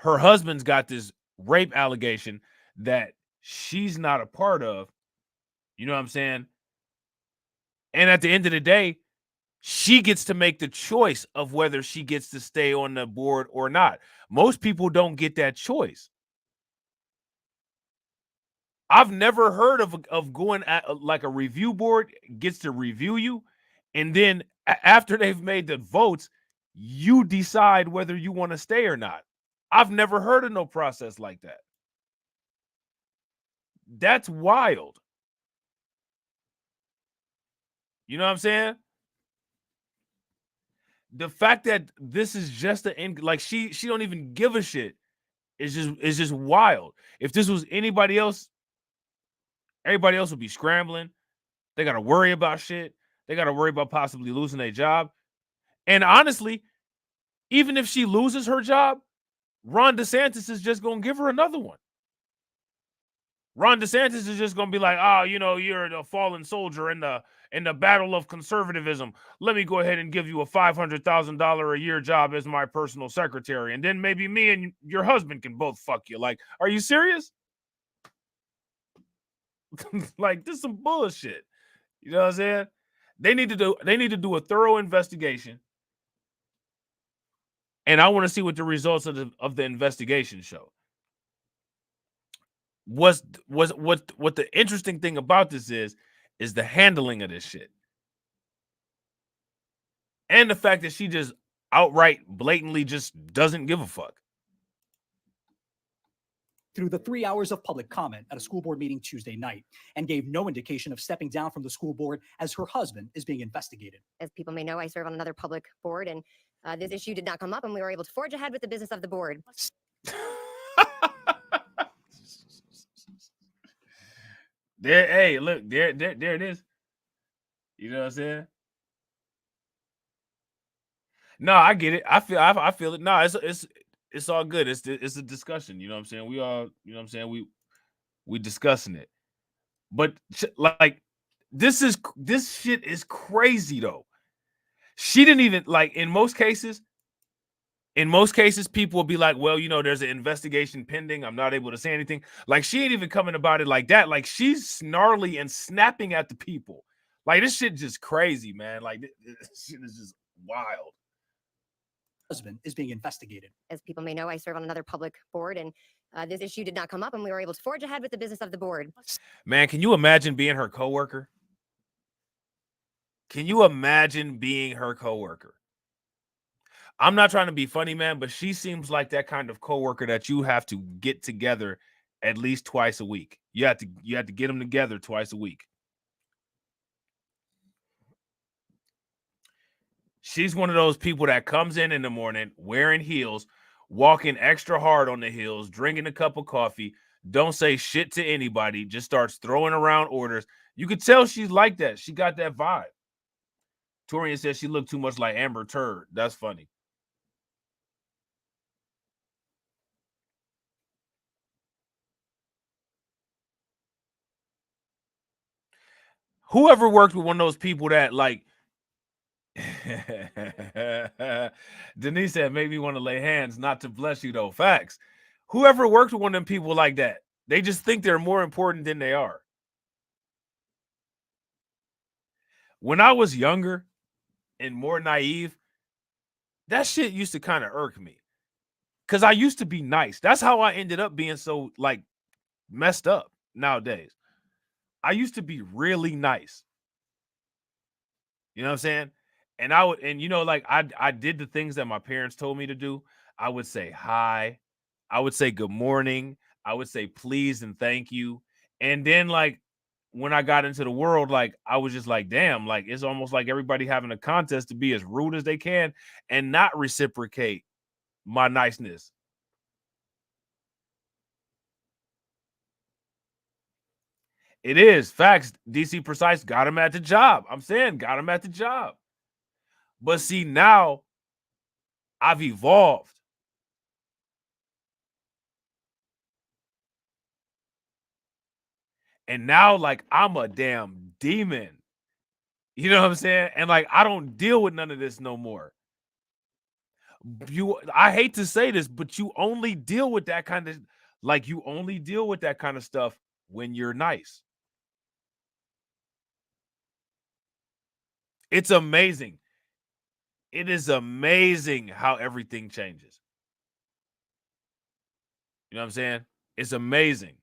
her husband's got this rape allegation that she's not a part of. You know what I'm saying? And at the end of the day, she gets to make the choice of whether she gets to stay on the board or not. Most people don't get that choice. I've never heard of going at like a review board gets to review you, and then after they've made the votes, you decide whether you want to stay or not. I've never heard of no process like that. That's wild. You know what I'm saying? The fact that this is just like she don't even give a shit is just wild. If this was anybody else, everybody else would be scrambling. They got to worry about shit. They got to worry about possibly losing their job. And honestly, even if she loses her job, Ron DeSantis is just going to give her another one. Ron DeSantis is just going to be like, oh, you know, you're a fallen soldier in the battle of conservatism. Let me go ahead and give you a $500,000 a year job as my personal secretary. And then maybe me and your husband can both fuck you. Like, are you serious? Like, this is some bullshit. You know what I'm saying? They need to do a thorough investigation. And I want to see what the results of the investigation show. What the interesting thing about this is the handling of this shit. And the fact that she just outright blatantly just doesn't give a fuck. Through the 3 hours of public comment at a school board meeting Tuesday night and gave no indication of stepping down from the school board as her husband is being investigated. As people may know, I serve on another public board, and this issue did not come up, and we were able to forge ahead with the business of the board. There, hey, look, there it is. You know what I'm saying? No, I get it. I feel it. No, it's all good. It's a discussion. You know what I'm saying? We all, you know what I'm saying? We discussing it. But like, this shit is crazy though. She didn't even, like, in most cases, people will be like, well, you know, there's an investigation pending. I'm not able to say anything. Like, she ain't even coming about it like that. Like, she's snarly and snapping at the people. Like, this shit just crazy, man. Like, this shit is just wild. Husband is being investigated. As people may know, I serve on another public board, and This issue did not come up, and we were able to forge ahead with the business of the board. Man, can you imagine being her coworker? Can you imagine being her coworker? I'm not trying to be funny, man, but she seems like that kind of coworker that you have to get together at least twice a week. You have to get them together twice a week. She's one of those people that comes in the morning wearing heels, walking extra hard on the heels, drinking a cup of coffee, don't say shit to anybody, just starts throwing around orders. You could tell she's like that. She got that vibe. Torian says she looked too much like Amber Turd. That's funny. Whoever worked with one of those people that like Denise said, make me want to lay hands, not to bless you though. Facts. Whoever worked with one of them people like that, they just think they're more important than they are. When I was younger and more naive, that shit used to kind of irk me. Because I used to be nice. That's how I ended up being so like messed up nowadays. I used to be really nice. You know what I'm saying? And I would, and you know, like I did the things that my parents told me to do. I would say hi. I would say good morning. I would say please and thank you. And then like when I got into the world, like I was just like, damn, like it's almost like everybody having a contest to be as rude as they can and not reciprocate my niceness. It is facts. DC Precise got him at the job. I'm saying got him at the job. But see, now I've evolved. And now, like, I'm a damn demon. You know what I'm saying? And like, I don't deal with none of this no more. I hate to say this, but you only deal with that kind of, like, you only deal with that kind of stuff when you're nice. It's amazing. It is amazing how everything changes. You know what I'm saying? It's amazing.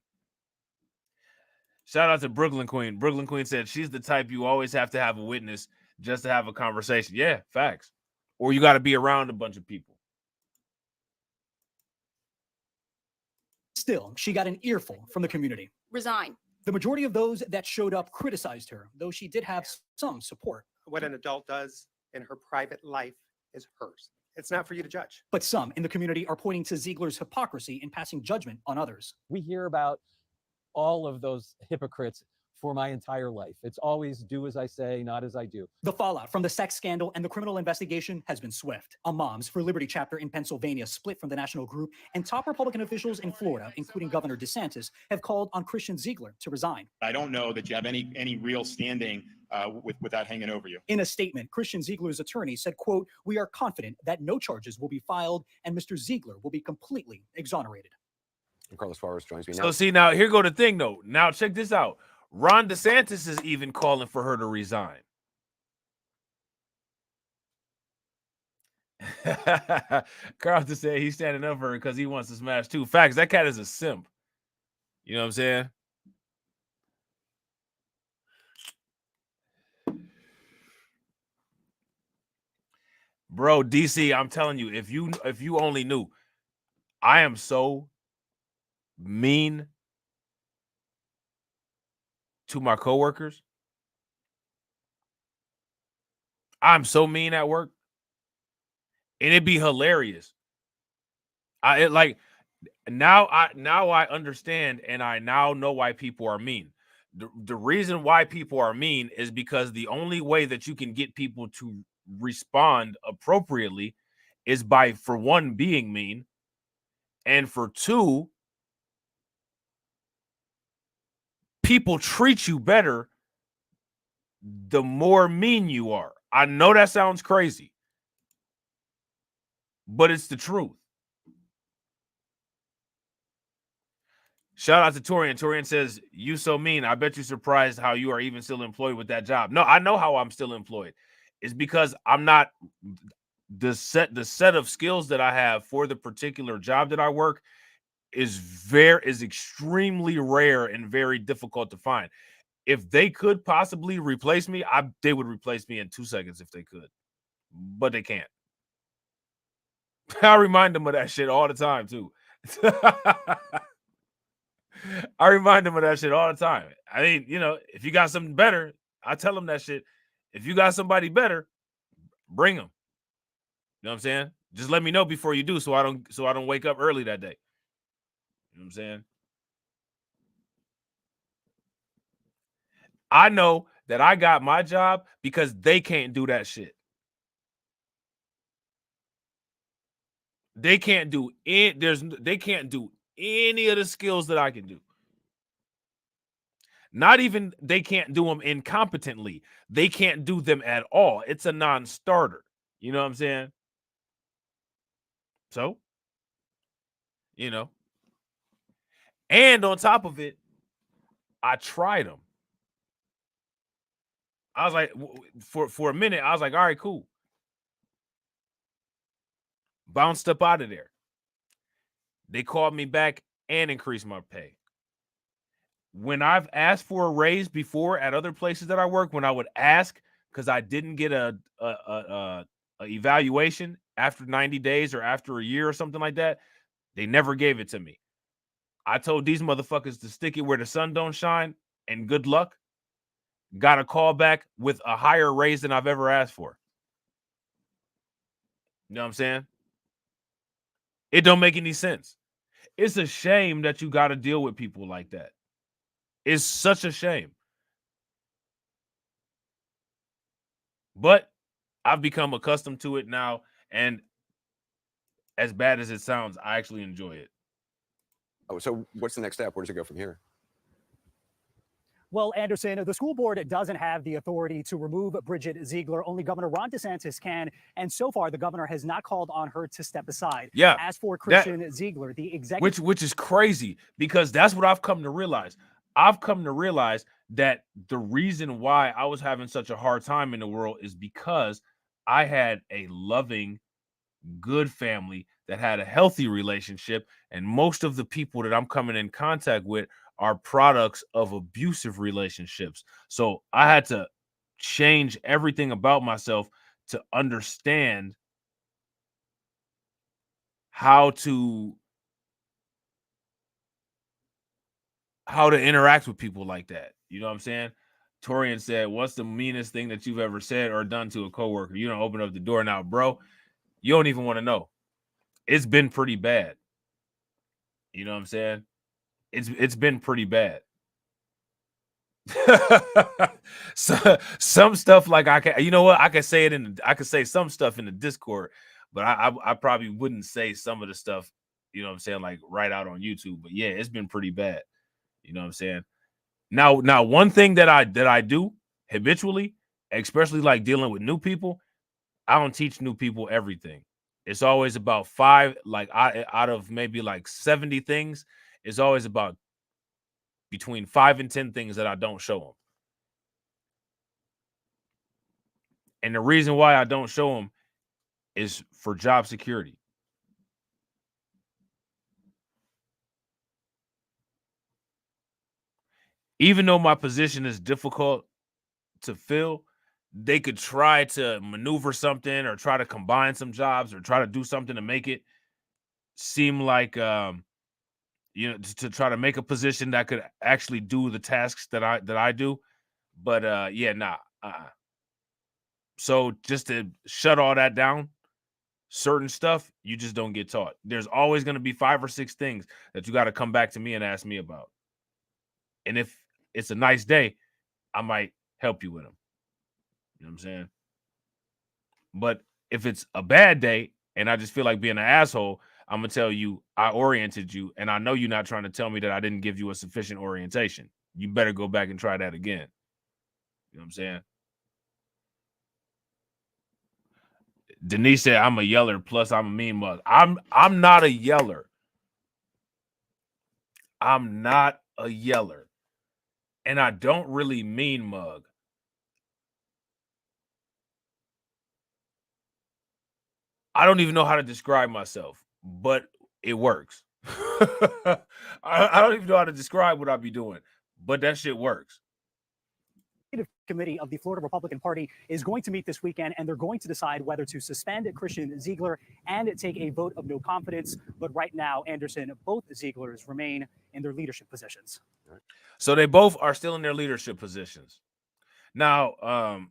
Shout out to Brooklyn Queen. Brooklyn Queen said she's the type you always have to have a witness just to have a conversation. Yeah, facts. Or you got to be around a bunch of people. Still, she got an earful from the community. Resign. The majority of those that showed up criticized her, though she did have some support. What an adult does in her private life is hers. It's not for you to judge. But some in the community are pointing to Ziegler's hypocrisy in passing judgment on others. We hear about all of those hypocrites for my entire life. It's always do as I say, not as I do. The fallout from the sex scandal and the criminal investigation has been swift. A Moms for Liberty chapter in Pennsylvania split from the national group, and top Republican officials in Florida, including Governor DeSantis, have called on Christian Ziegler to resign. I don't know that you have any real standing with that hanging over you. In a statement, Christian Ziegler's attorney said, quote, "We are confident that no charges will be filed and Mr. Ziegler will be completely exonerated." And Carlos Suarez joins me now. So see, now here go the thing though. Now check this out. Ron DeSantis is even calling for her to resign. Carlton said he's standing up for her because he wants to smash too. Facts. That cat is a simp. You know what I'm saying? Bro, DC, I'm telling you, if you only knew, I am so mean to my coworkers. I'm so mean at work. And it'd be hilarious. Now I understand, and I now know why people are mean. The reason why people are mean is because the only way that you can get people to respond appropriately is by, for one, being mean, and for two, people treat you better the more mean you are. I know that sounds crazy, but it's the truth. Shout out to Torian. Torian says, "You so mean. I bet you're surprised how you are even still employed with that job." No, I know how I'm still employed. It's because I'm not the set of skills that I have for the particular job that I work is extremely rare and very difficult to find. If they could possibly replace me, they would replace me in 2 seconds if they could, but they can't. I remind them of that shit all the time too. I remind them of that shit all the time. I mean, if you got something better, I tell them that shit. If you got somebody better, bring them. You know what I'm saying? Just let me know before you do, so I don't wake up early that day. You know what I'm saying? I know that I got my job because they can't do that shit. They can't do it. They can't do any of the skills that I can do. Not even they can't do them incompetently. They can't do them at all. It's a non-starter. You know what I'm saying? So, and on top of it, I tried them. I was like, for a minute, I was like, all right, cool. Bounced up out of there. They called me back and increased my pay. When I've asked for a raise before at other places that I work, when I would ask because I didn't get a evaluation after 90 days or after a year or something like that, they never gave it to me. I told these motherfuckers to stick it where the sun don't shine, and good luck. Got a call back with a higher raise than I've ever asked for. You know what I'm saying? It don't make any sense. It's a shame that you got to deal with people like that. It's such a shame. But I've become accustomed to it now, and as bad as it sounds, I actually enjoy it. Oh, so what's the next step? Where does it go from here? Well, Anderson, the school board doesn't have the authority to remove Bridget Ziegler. Only Governor Ron DeSantis can. And so far, the governor has not called on her to step aside. Yeah. As for Christian Ziegler, the executive... Which is crazy, because that's what I've come to realize. I've come to realize that the reason why I was having such a hard time in the world is because I had a loving, good family that had a healthy relationship, and most of the people that I'm coming in contact with are products of abusive relationships. So I had to change everything about myself to understand how to interact with people like that. You know what I'm saying? Torian said, "What's the meanest thing that you've ever said or done to a coworker?" You don't open up the door. Now, bro, you don't even want to know. It's been pretty bad. You know what I'm saying? It's been pretty bad. So some stuff, like, I can, I can say it I can say some stuff in the Discord, but I probably wouldn't say some of the stuff, you know what I'm saying, like right out on YouTube. But yeah, it's been pretty bad. You know what I'm saying? Now one thing that I do habitually, especially like dealing with new people, I don't teach new people everything. It's always about 5, like out of maybe like 70 things, it's always about between 5 and 10 things that I don't show them. And the reason why I don't show them is for job security. Even though my position is difficult to fill, they could try to maneuver something or try to combine some jobs or try to do something to make it seem like, to try to make a position that could actually do the tasks that I do. But yeah, nah. So just to shut all that down, certain stuff you just don't get taught. There's always going to be 5 or 6 things that you got to come back to me and ask me about. And if it's a nice day, I might help you with them. You know what I'm saying? But if it's a bad day and I just feel like being an asshole, I'm going to tell you I oriented you, and I know you're not trying to tell me that I didn't give you a sufficient orientation. You better go back and try that again. You know what I'm saying? Denise said, "I'm a yeller, plus I'm a mean mug." I'm not a yeller. I'm not a yeller. And I don't really mean mug. I don't even know how to describe myself, but it works. I don't even know how to describe what I'll be doing, but that shit works. Committee of the Florida Republican Party is going to meet this weekend, and they're going to decide whether to suspend Christian Ziegler and take a vote of no confidence. But right now, Anderson, both Zieglers remain in their leadership positions. So they both are still in their leadership positions. Now,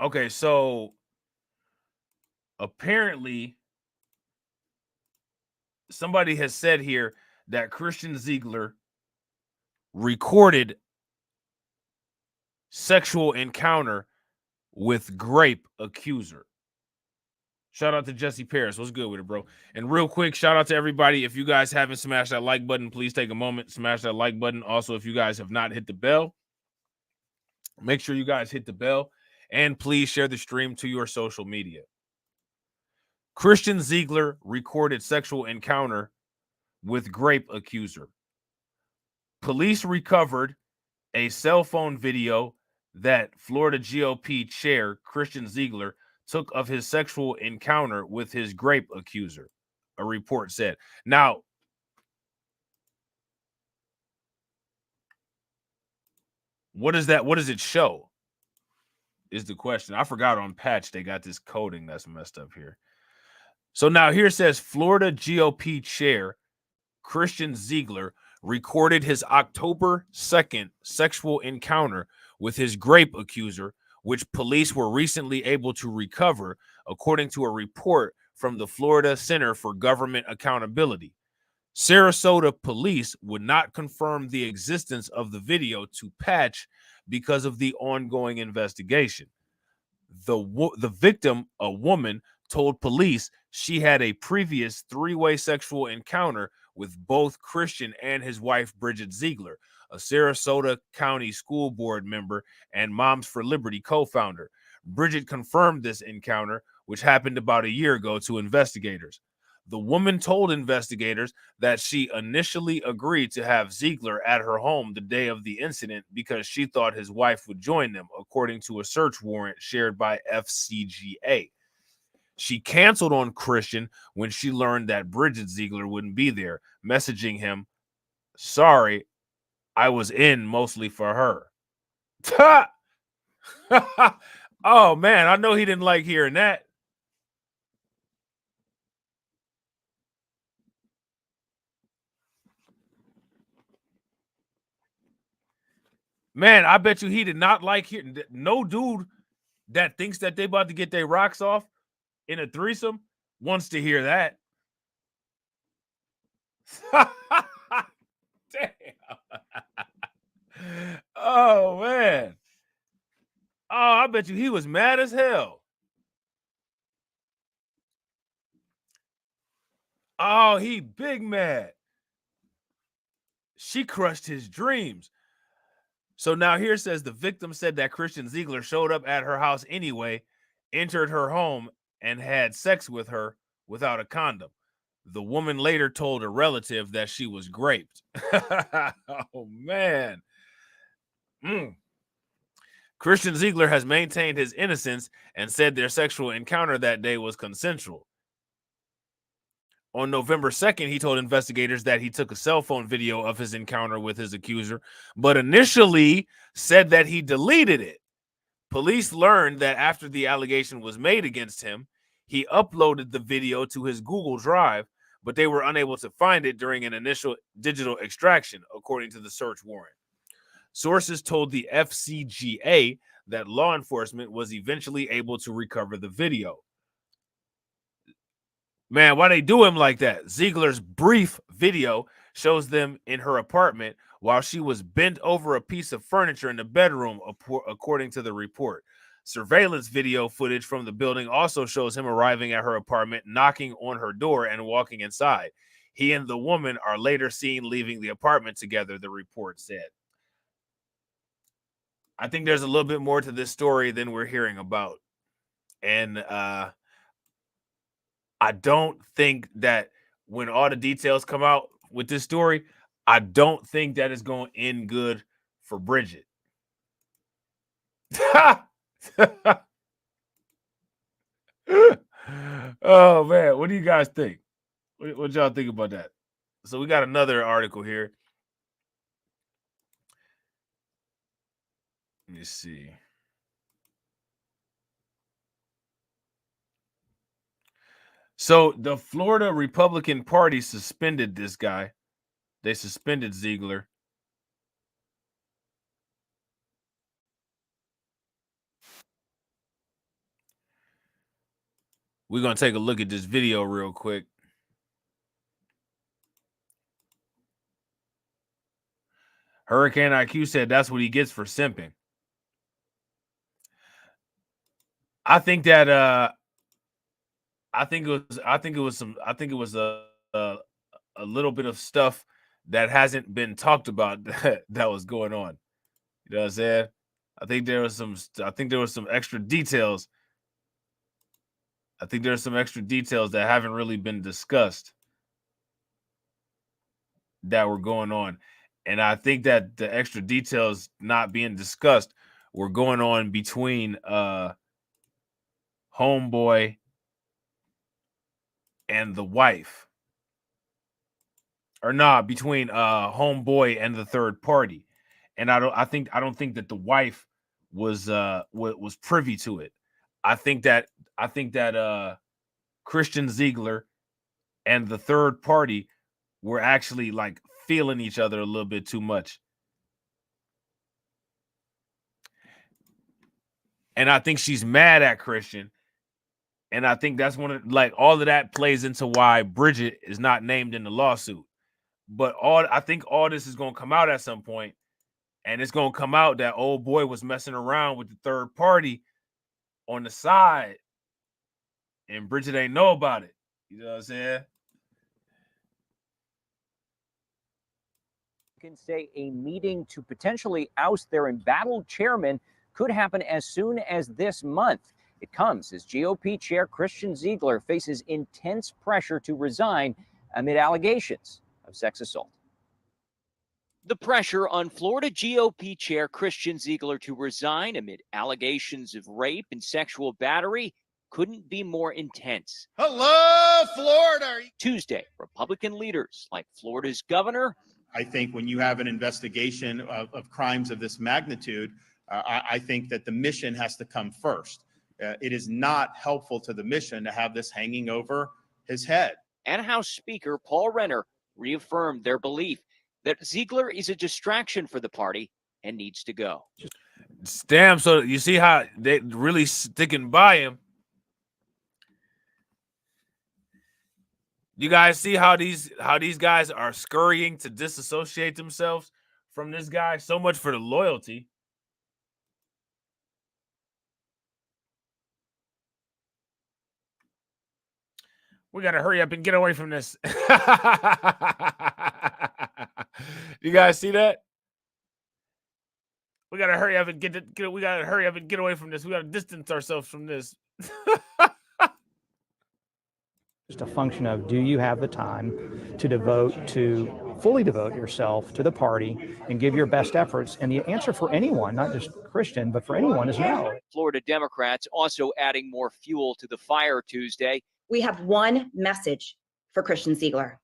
okay, so apparently somebody has said here that Christian Ziegler recorded sexual encounter with grape accuser. Shout out to Jesse Paris. What's good with it, bro? And real quick, shout out to everybody. If you guys haven't smashed that like button, please take a moment, smash that like button. Also, if you guys have not hit the bell, make sure you guys hit the bell. And please share the stream to your social media. Christian Ziegler recorded sexual encounter with grape accuser. Police recovered a cell phone video that Florida GOP chair Christian Ziegler took of his sexual encounter with his grape accuser, a report said. Now, what does it show? Is the question. I forgot on patch they got this coding that's messed up here. So now here it says Florida GOP chair Christian Ziegler recorded his October 2nd sexual encounter with his grape accuser, which police were recently able to recover, according to a report from the Florida Center for Government Accountability. Sarasota police would not confirm the existence of the video to Patch because of the ongoing investigation. The victim, a woman, told police she had a previous three-way sexual encounter with both Christian and his wife, Bridget Ziegler, a Sarasota County School Board member and Moms for Liberty co-founder. Bridget confirmed this encounter, which happened about a year ago, to investigators. The woman told investigators that she initially agreed to have Ziegler at her home the day of the incident because she thought his wife would join them, according to a search warrant shared by FCGA. She canceled on Christian when she learned that Bridget Ziegler wouldn't be there, messaging him, "Sorry, I was in mostly for her." Oh, man, I know he didn't like hearing that. Man, I bet you he did not like hearing. No dude that thinks that they about to get their rocks off in a threesome wants to hear that. Damn. Oh, man. Oh, I bet you he was mad as hell. Oh, he big mad. She crushed his dreams. So now here says the victim said that Christian Ziegler showed up at her house anyway, entered her home, and had sex with her without a condom. The woman later told a relative that she was raped. Oh, man. Christian Ziegler has maintained his innocence and said their sexual encounter that day was consensual. On November 2nd, he told investigators that he took a cell phone video of his encounter with his accuser, but initially said that he deleted it. Police learned that after the allegation was made against him, he uploaded the video to his Google Drive, but they were unable to find it during an initial digital extraction, according to the search warrant. Sources told the FCGA that law enforcement was eventually able to recover the video. Man, why they do him like that? Ziegler's brief video shows them in her apartment while she was bent over a piece of furniture in the bedroom, according to the report. Surveillance video footage from the building also shows him arriving at her apartment, knocking on her door, and walking inside. He and the woman are later seen leaving the apartment together, the report said. I think there's a little bit more to this story than we're hearing about. And I don't think that when all the details come out with this story, I don't think that is going to end good for Bridget. Oh man, what do you guys think? What y'all think about that? So we got another article here. Let me see. So the Florida Republican Party suspended this guy. They suspended Ziegler. We're going to take a look at this video real quick. Hurricane IQ said that's what he gets for simping. I think that I think it was a little bit of stuff that hasn't been talked about that was going on. You know what I'm saying? I think there was some extra details. I think there's some extra details that haven't really been discussed that were going on. And I think that the extra details not being discussed were going on between homeboy and the wife. Or between homeboy and the third party. And I don't think that the wife was privy to it. I think that Christian Ziegler and the third party were actually like feeling each other a little bit too much. And I think she's mad at Christian. And I think that's all of that plays into why Bridget is not named in the lawsuit. But I think all this is going to come out at some point, and it's going to come out that old boy was messing around with the third party on the side, and Bridget ain't know about it. You know what I'm saying? Can say a meeting to potentially oust their embattled chairman could happen as soon as this month. It comes as GOP Chair Christian Ziegler faces intense pressure to resign amid allegations of sex assault. The pressure on Florida GOP Chair Christian Ziegler to resign amid allegations of rape and sexual battery couldn't be more intense. Hello, Florida. Tuesday, Republican leaders like Florida's governor. I think when you have an investigation of crimes of this magnitude, I think that the mission has to come first. It is not helpful to the mission to have this hanging over his head. And House Speaker Paul Renner reaffirmed their belief that Ziegler is a distraction for the party and needs to go. Damn, so you see how they really sticking by him. You guys see how these guys are scurrying to disassociate themselves from this guy? So much for the loyalty. We got to hurry up and get away from this. You guys see that? We got to hurry up and we got to hurry up and get away from this. We got to distance ourselves from this. Just a function of, do you have the time to fully devote yourself to the party and give your best efforts? And the answer for anyone, not just Christian, but for anyone, is no. Florida Democrats also adding more fuel to the fire Tuesday. We have one message for Christian Ziegler: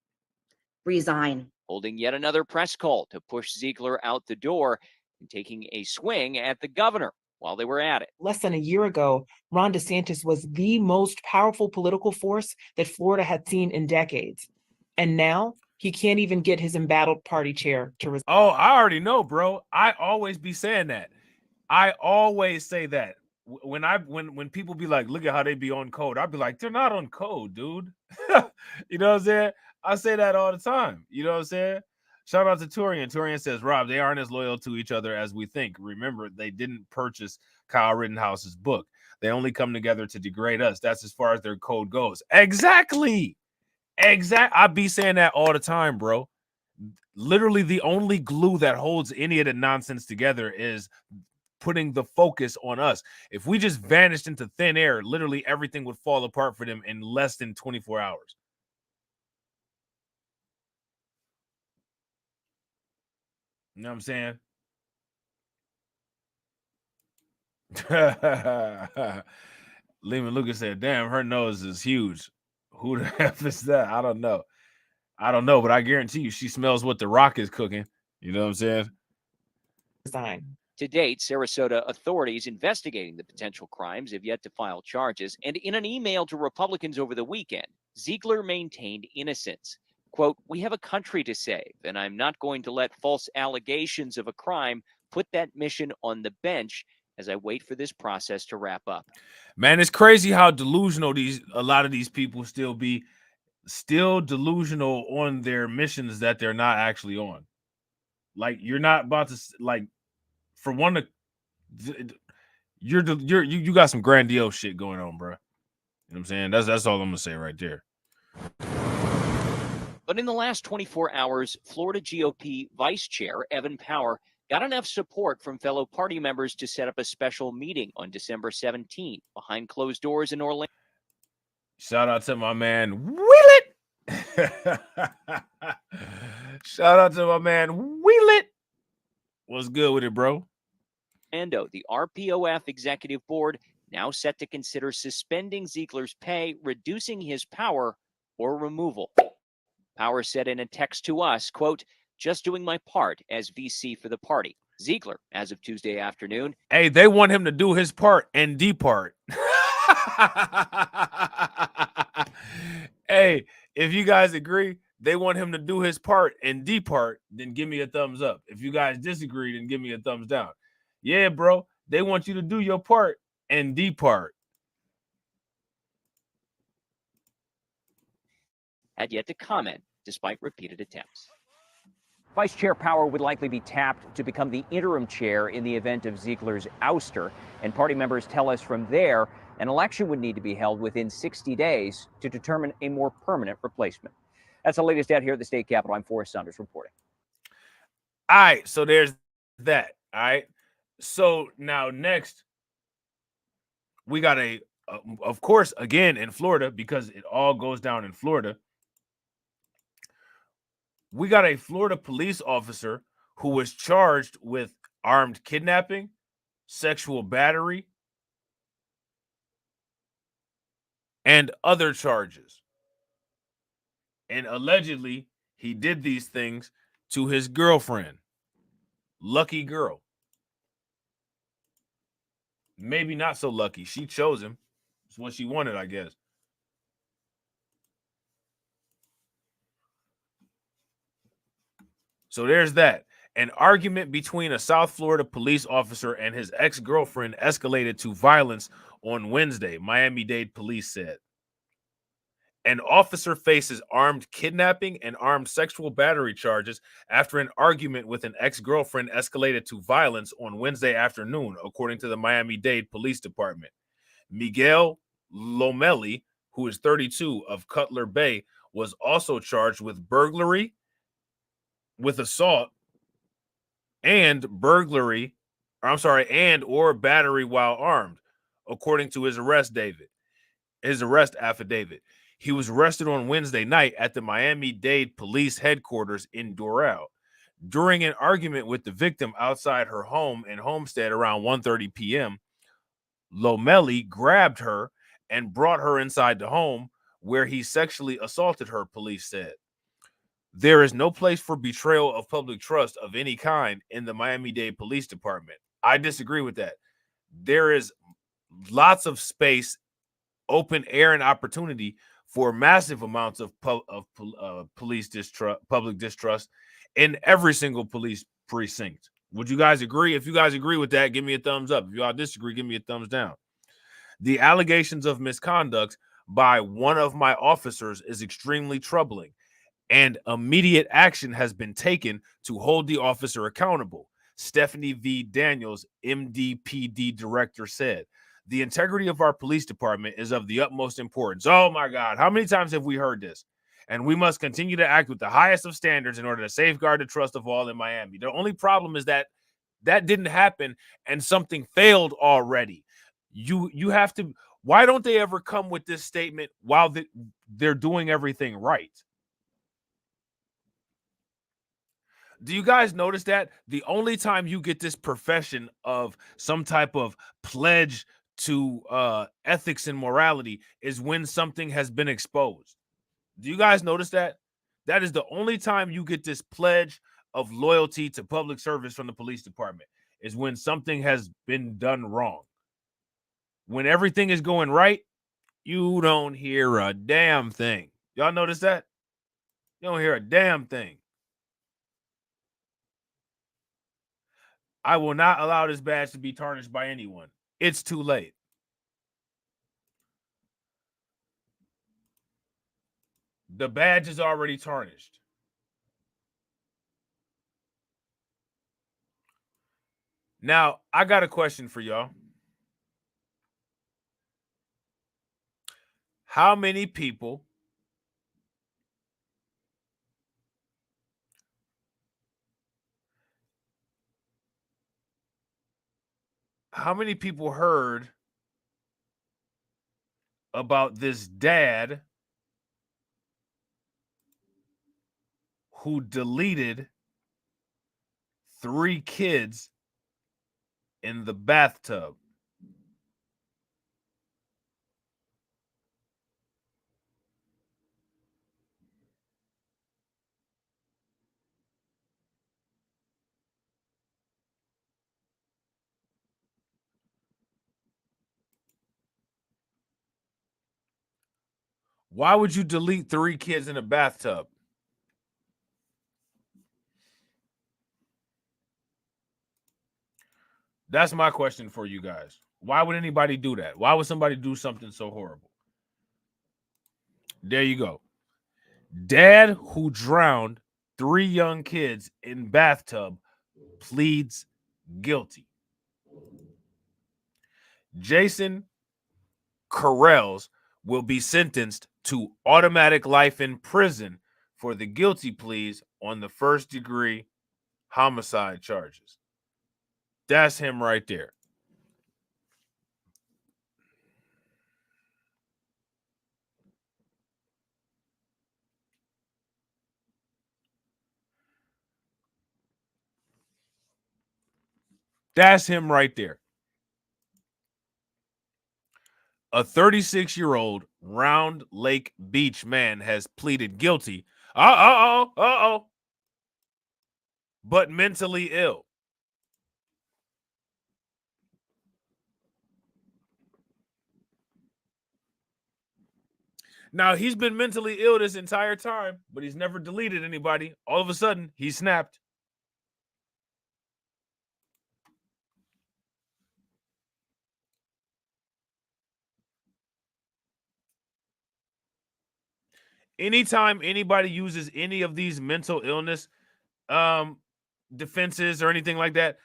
resign. Holding yet another press call to push Ziegler out the door and taking a swing at the governor while they were at it. Less than a year ago, Ron DeSantis was the most powerful political force that Florida had seen in decades. And now he can't even get his embattled party chair to resign. Oh, I already know, bro. I always be saying that. I always say that. When people be like, look at how they be on code, I'd be like, they're not on code, dude. You know what I'm saying? I say that all the time. You know what I'm saying? Shout out to Turian. Turian says, Rob, they aren't as loyal to each other as we think. Remember, they didn't purchase Kyle Rittenhouse's book. They only come together to degrade us. That's as far as their code goes. Exactly. I be saying that all the time, bro. Literally, the only glue that holds any of the nonsense together is putting the focus on us. If we just vanished into thin air, literally everything would fall apart for them in less than 24 hours. You know what I'm saying? Lehman Lucas said, "Damn, her nose is huge. Who the F is that? I don't know. But I guarantee you she smells what The Rock is cooking. You know what I'm saying?" To date, Sarasota authorities investigating the potential crimes have yet to file charges. And in an email to Republicans over the weekend, Ziegler maintained innocence. Quote, "We have a country to save, and I'm not going to let false allegations of a crime put that mission on the bench as I wait for this process to wrap up." Man, it's crazy how delusional a lot of these people still delusional on their missions that they're not actually on. Like, you're not about to, like, for one to, you got some grandiose shit going on, bro. You know what I'm saying? That's all I'm gonna say right there. But in the last 24 hours, Florida GOP Vice Chair Evan Power got enough support from fellow party members to set up a special meeting on December 17th behind closed doors in Orlando. Shout out to my man Wheelit. Shout out to my man Wheelit. What's good with it, bro? The RPOF Executive Board now set to consider suspending Ziegler's pay, reducing his power, or removal. Power said in a text to us, quote, "Just doing my part as VC for the party." Ziegler, as of Tuesday afternoon. Hey, they want him to do his part and depart. Hey, if you guys agree, they want him to do his part and depart, then give me a thumbs up. If you guys disagree, then give me a thumbs down. Yeah, bro, they want you to do your part and depart. Had yet to comment, despite repeated attempts. Vice Chair Power would likely be tapped to become the interim chair in the event of Ziegler's ouster. And party members tell us from there, an election would need to be held within 60 days to determine a more permanent replacement. That's the latest out here at the state capitol. I'm Forrest Saunders reporting. All right, so there's that. All right. So now next, we got of course, again in Florida, because it all goes down in Florida. We got a Florida police officer who was charged with armed kidnapping, sexual battery, and other charges. And allegedly, he did these things to his girlfriend. Lucky girl. Maybe not so lucky. She chose him. It's what she wanted, I guess. So there's that. An argument between a South Florida police officer and his ex-girlfriend escalated to violence on Wednesday, Miami-Dade police said. An officer faces armed kidnapping and armed sexual battery charges after an argument with an ex-girlfriend escalated to violence on Wednesday afternoon, according to the Miami-Dade Police Department. Miguel Lomelli, who is 32 of Cutler Bay, was also charged with burglary, with assault, and or battery while armed, according to his arrest affidavit. He was arrested on Wednesday night at the Miami-Dade Police Headquarters in Doral. During an argument with the victim outside her home in Homestead around 1:30 p.m., Lomelli grabbed her and brought her inside the home, where he sexually assaulted her, police said. There is no place for betrayal of public trust of any kind in the Miami-Dade Police Department. I disagree with that. There is lots of space, open air, and opportunity for massive amounts of police distrust, public distrust in every single police precinct. Would you guys agree? If you guys agree with that, give me a thumbs up. If you all disagree, give me a thumbs down. The allegations of misconduct by one of my officers is extremely troubling, and immediate action has been taken to hold the officer accountable, Stephanie V. Daniels, MDPD director, said. The integrity of our police department is of the utmost importance. Oh my God, how many times have we heard this? And we must continue to act with the highest of standards in order to safeguard the trust of all in Miami. The only problem is that didn't happen and something failed already. You have to, why don't they ever come with this statement while they're doing everything right? Do you guys notice that the only time you get this profession of some type of pledge to ethics and morality is when something has been exposed. Do you guys notice that? That is the only time you get this pledge of loyalty to public service from the police department, is when something has been done wrong. When everything is going right, you don't hear a damn thing. Y'all notice that? You don't hear a damn thing. I will not allow this badge to be tarnished by anyone. It's too late. The badge is already tarnished. Now, I got a question for y'all. How many people heard about this dad who deleted 3 kids in the bathtub? Why would you delete 3 kids in a bathtub? That's my question for you guys. Why would anybody do that? Why would somebody do something so horrible? There you go. Dad who drowned 3 young kids in bathtub pleads guilty. Jason Carrells will be sentenced to automatic life in prison for the guilty pleas on the first-degree homicide charges. That's him right there. That's him right there. A 36-year-old Round Lake Beach man has pleaded guilty. But mentally ill. Now, he's been mentally ill this entire time, but he's never deleted anybody. All of a sudden, he snapped. Anytime anybody uses any of these mental illness defenses or anything like that,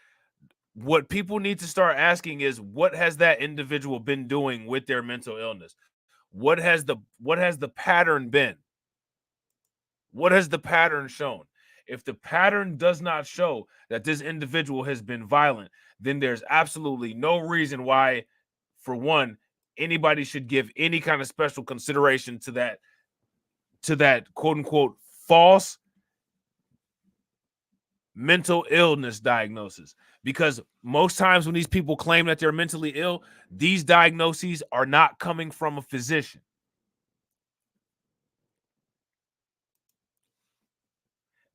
what people need to start asking is, what has that individual been doing with their mental illness? What has the pattern been? What has the pattern shown? If the pattern does not show that this individual has been violent, then there's absolutely no reason why, for one, anybody should give any kind of special consideration to that quote unquote false mental illness diagnosis. Because most times when these people claim that they're mentally ill, these diagnoses are not coming from a physician.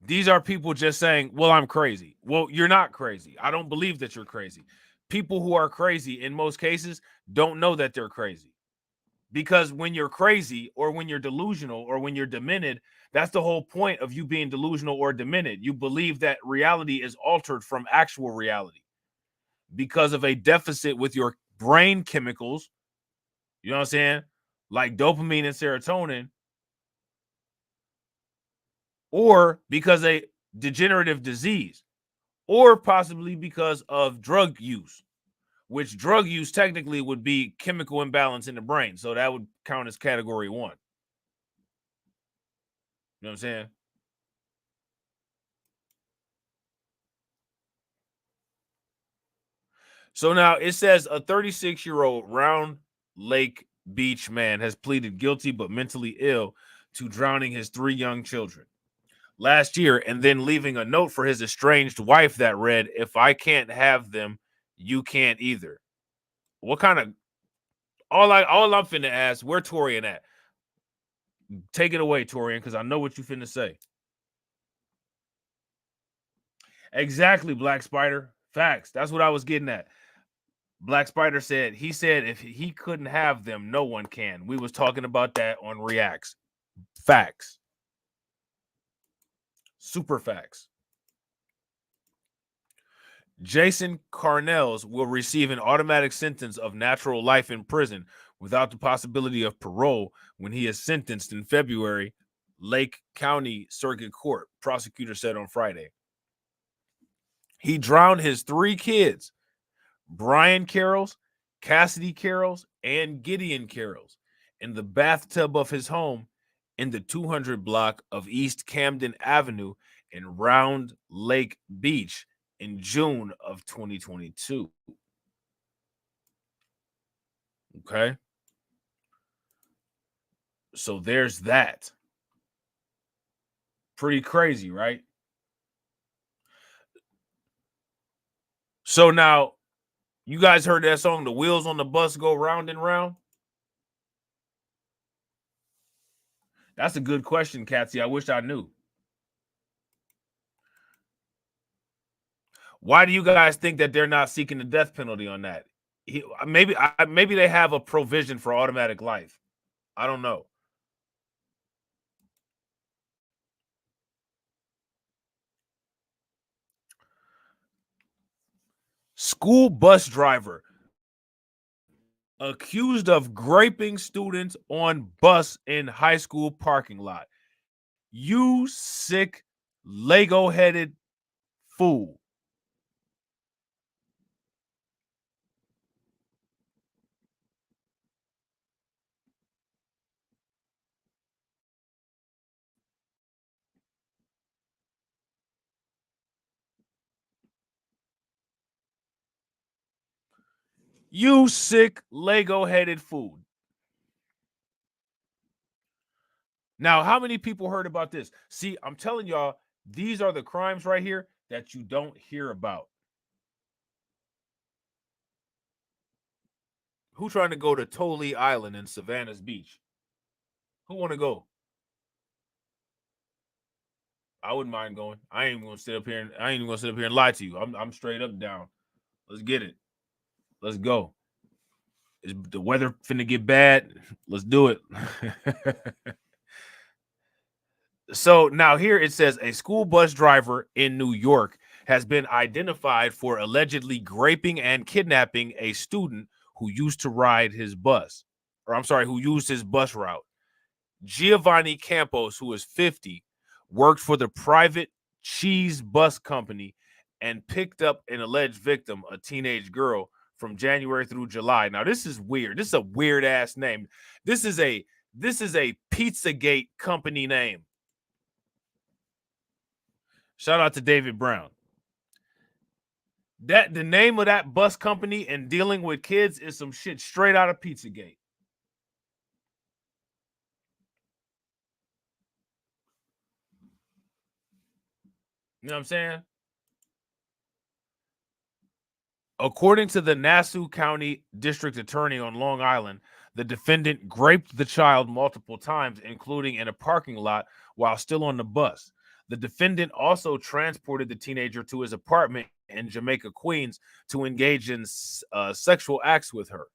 These are people just saying, well, I'm crazy. Well, you're not crazy. I don't believe that you're crazy. People who are crazy in most cases don't know that they're crazy. Because when you're crazy, or when you're delusional, or when you're demented, that's the whole point of you being delusional or demented. You believe that reality is altered from actual reality because of a deficit with your brain chemicals, you know what I'm saying? Like dopamine and serotonin, or because a degenerative disease, or possibly because of drug use, which drug use technically would be chemical imbalance in the brain. So that would count as category 1. You know what I'm saying? So now it says a 36-year-old Round Lake Beach man has pleaded guilty but mentally ill to drowning his 3 young children last year, and then leaving a note for his estranged wife that read, "If I can't have them, you can't either." What kind of All I'm finna ask, where Torian at? Take it away, Torian, because I know what you finna say. Exactly, Black Spider. Facts. That's what I was getting at. Black Spider said, he said if he couldn't have them, no one can. We was talking about that on Reacts. Facts. Super facts. Jason Carnels will receive an automatic sentence of natural life in prison without the possibility of parole when he is sentenced in February, Lake County Circuit Court, prosecutor said on Friday. He drowned his 3 kids, Brian Carrolls, Cassidy Carrolls, and Gideon Carrolls, in the bathtub of his home in the 200 block of East Camden Avenue in Round Lake Beach in June of 2022. Okay. So there's that. Pretty crazy, right? So now, you guys heard that song, The Wheels on the Bus Go Round and Round? That's a good question, Katsy. I wish I knew. Why do you guys think that they're not seeking the death penalty on that? Maybe they have a provision for automatic life. I don't know. School bus driver accused of graping students on bus in high school parking lot. You sick, Lego-headed fool. You sick, Lego-headed fool. Now, how many people heard about this? See, I'm telling y'all, these are the crimes right here that you don't hear about. Who trying to go to Toley Island in Savannah's Beach? Who want to go? I wouldn't mind going. I ain't even gonna sit up here and lie to you. I'm straight up down. Let's get it. Let's go. Is the weather finna get bad? Let's do it. So now here it says a school bus driver in New York has been identified for allegedly graping and kidnapping a student who used to ride his bus, who used his bus route. Giovanni Campos, who is 50, worked for the private cheese bus company and picked up an alleged victim, a teenage girl, from January through July. Now, this is weird. This is a weird ass name. This is a Pizzagate company name. Shout out to David Brown. That the name of that bus company and dealing with kids is some shit straight out of Pizzagate. You know what I'm saying? According to the Nassau County District Attorney on Long Island, the defendant graped the child multiple times, including in a parking lot while still on the bus. The defendant also transported the teenager to his apartment in Jamaica, Queens, to engage in sexual acts with her.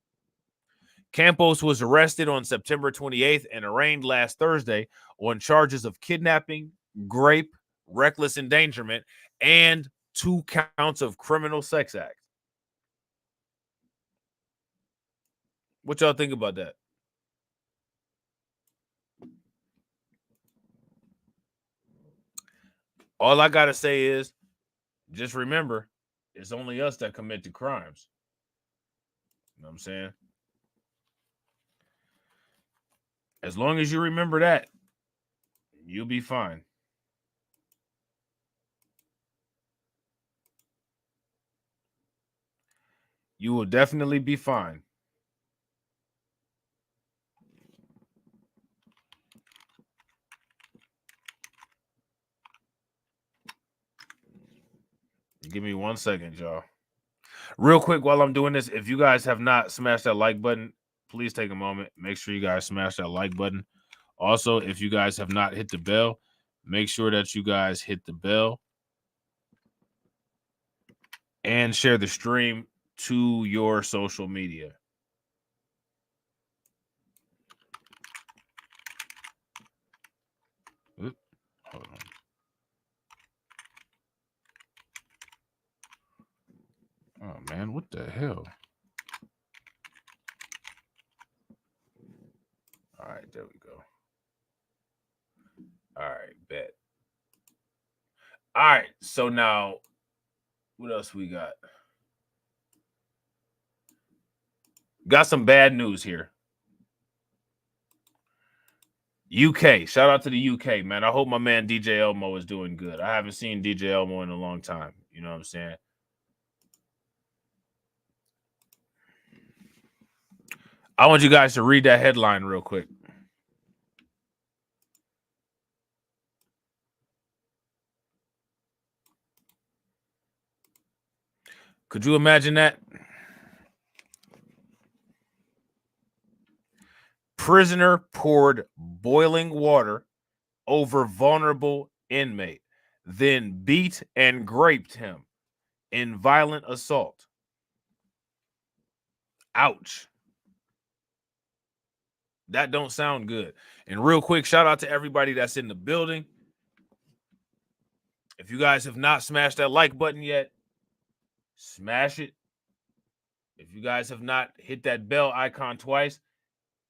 Campos was arrested on September 28th and arraigned last Thursday on charges of kidnapping, grape, reckless endangerment, and 2 counts of criminal sex act. What y'all think about that? All I gotta say is, just remember, it's only us that commit the crimes. You know what I'm saying? As long as you remember that, you'll be fine. You will definitely be fine. Give me 1 second, y'all. Real quick while I'm doing this, if you guys have not smashed that like button, please take a moment. Make sure you guys smash that like button. Also, if you guys have not hit the bell, make sure that you guys hit the bell and share the stream to your social media. Oop, hold on. Oh, man, what the hell? All right, there we go. All right, bet. All right, so now, what else we got? Got some bad news here. UK, shout out to the UK, man. I hope my man DJ Elmo is doing good. I haven't seen DJ Elmo in a long time. You know what I'm saying? I want you guys to read that headline real quick. Could you imagine that? Prisoner poured boiling water over vulnerable inmate, then beat and graped him in violent assault. Ouch. That don't sound good. And real quick, shout out to everybody that's in the building. If you guys have not smashed that like button yet, smash it. If you guys have not hit that bell icon twice,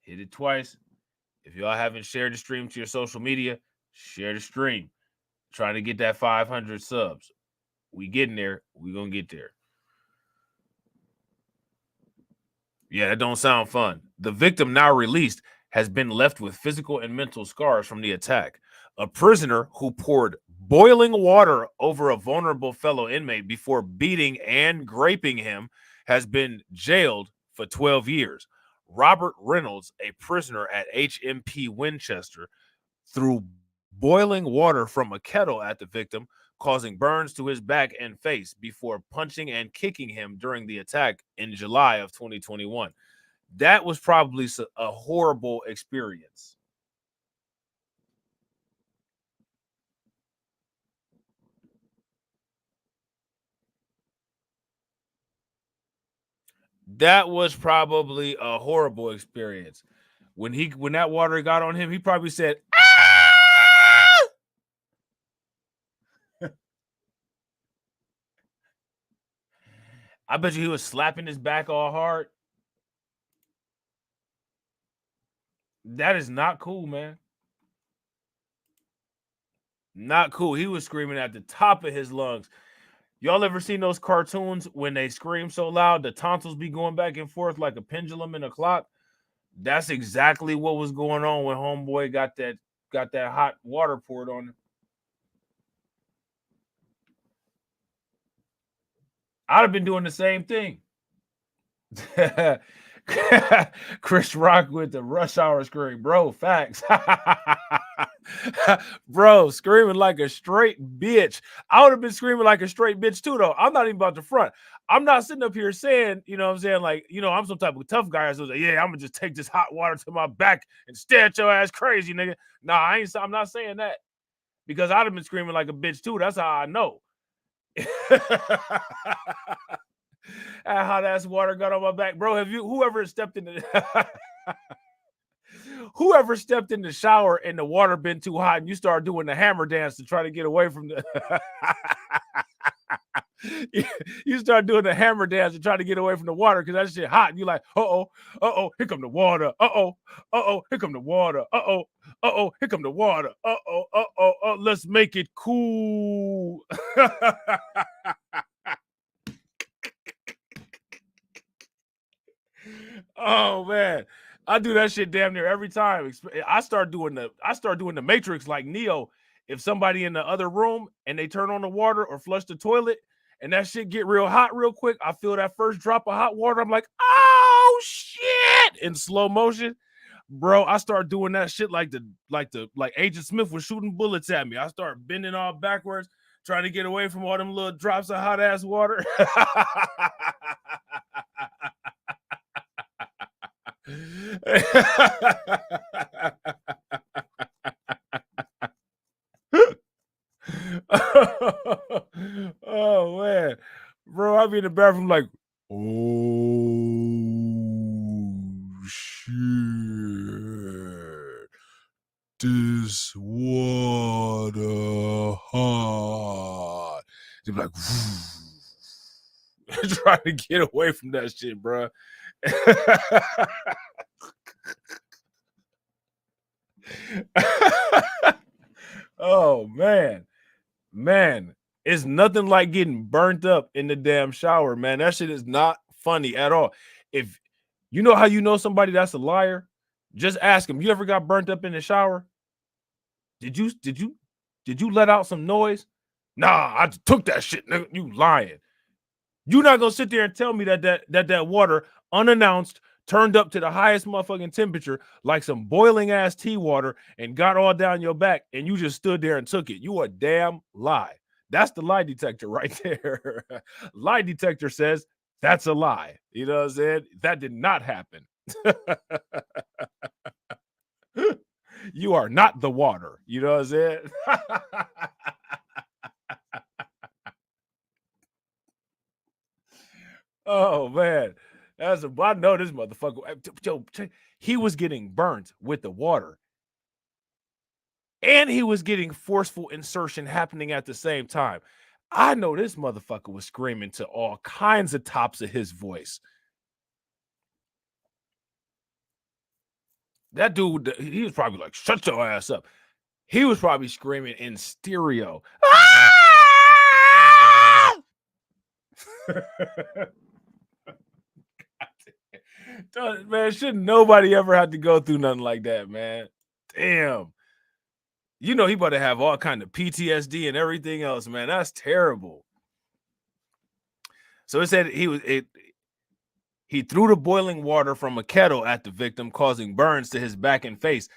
hit it twice. If y'all haven't shared the stream to your social media, share the stream. Trying to get that 500 subs. We getting there. We gonna get there. Yeah, that don't sound fun. The victim, now released, has been left with physical and mental scars from the attack. A prisoner who poured boiling water over a vulnerable fellow inmate before beating and graping him has been jailed for 12 years. Robert Reynolds, a prisoner at HMP Winchester, threw boiling water from a kettle at the victim, causing burns to his back and face before punching and kicking him during the attack in July of 2021. That was probably a horrible experience. That was probably a horrible experience. When that water got on him, he probably said, "Ah!" I bet you he was slapping his back all hard. That is not cool, man. Not cool. He was screaming at the top of his lungs. Y'all ever seen those cartoons when they scream so loud, the tonsils be going back and forth like a pendulum in a clock? That's exactly what was going on when homeboy got that hot water poured on him. I'd have been doing the same thing. Chris Rock with the rush hour scream, bro. Facts. Bro, screaming like a straight bitch. I would have been screaming like a straight bitch too, though. I'm not even about to front. I'm not sitting up here saying, you know what I'm saying, like, you know, I'm some type of tough guy. So like, yeah, I'm gonna just take this hot water to my back and stare at your ass crazy, nigga. Nah, I'm not saying that. Because I'd have been screaming like a bitch too. That's how I know. And how that water got on my back, bro. Whoever stepped in the shower and the water been too hot and you start doing the hammer dance to try to get away from the you start doing the hammer dance to try to get away from the water because that shit hot and you're like, uh-oh, here come the water, here come the water, here come the water, let's make it cool. Oh man, I do that shit damn near every time. I start doing the Matrix like Neo. If somebody in the other room and they turn on the water or flush the toilet and that shit get real hot real quick, I feel that first drop of hot water. I'm like, oh shit, in slow motion, bro. I start doing that shit like Agent Smith was shooting bullets at me. I start bending all backwards, trying to get away from all them little drops of hot ass water. Oh man, bro, I'll be in the bathroom like, oh shit, this water hot. They be like, trying to get away from that shit, bro. Oh man, it's nothing like getting burnt up in the damn shower, man. That shit is not funny at all. If you know how you know somebody that's a liar, just ask them. You ever got burnt up in the shower? Did you let out some noise? Nah, I took that shit, nigga. You lying. You're not gonna sit there and tell me that water unannounced turned up to the highest motherfucking temperature like some boiling ass tea water and got all down your back and you just stood there and took it. You a damn lie. That's the lie detector right there. Lie detector says that's a lie. You know what I'm saying? That did not happen. You are not the water. You know what I'm saying? Oh man, I know this motherfucker. Yo, he was getting burnt with the water, and he was getting forceful insertion happening at the same time. I know this motherfucker was screaming to all kinds of tops of his voice. That dude, he was probably like, "Shut your ass up." He was probably screaming in stereo. Man, shouldn't nobody ever have to go through nothing like that, man. Damn. You know he about to have all kind of PTSD and everything else, man. That's terrible. So it said he threw the boiling water from a kettle at the victim, causing burns to his back and face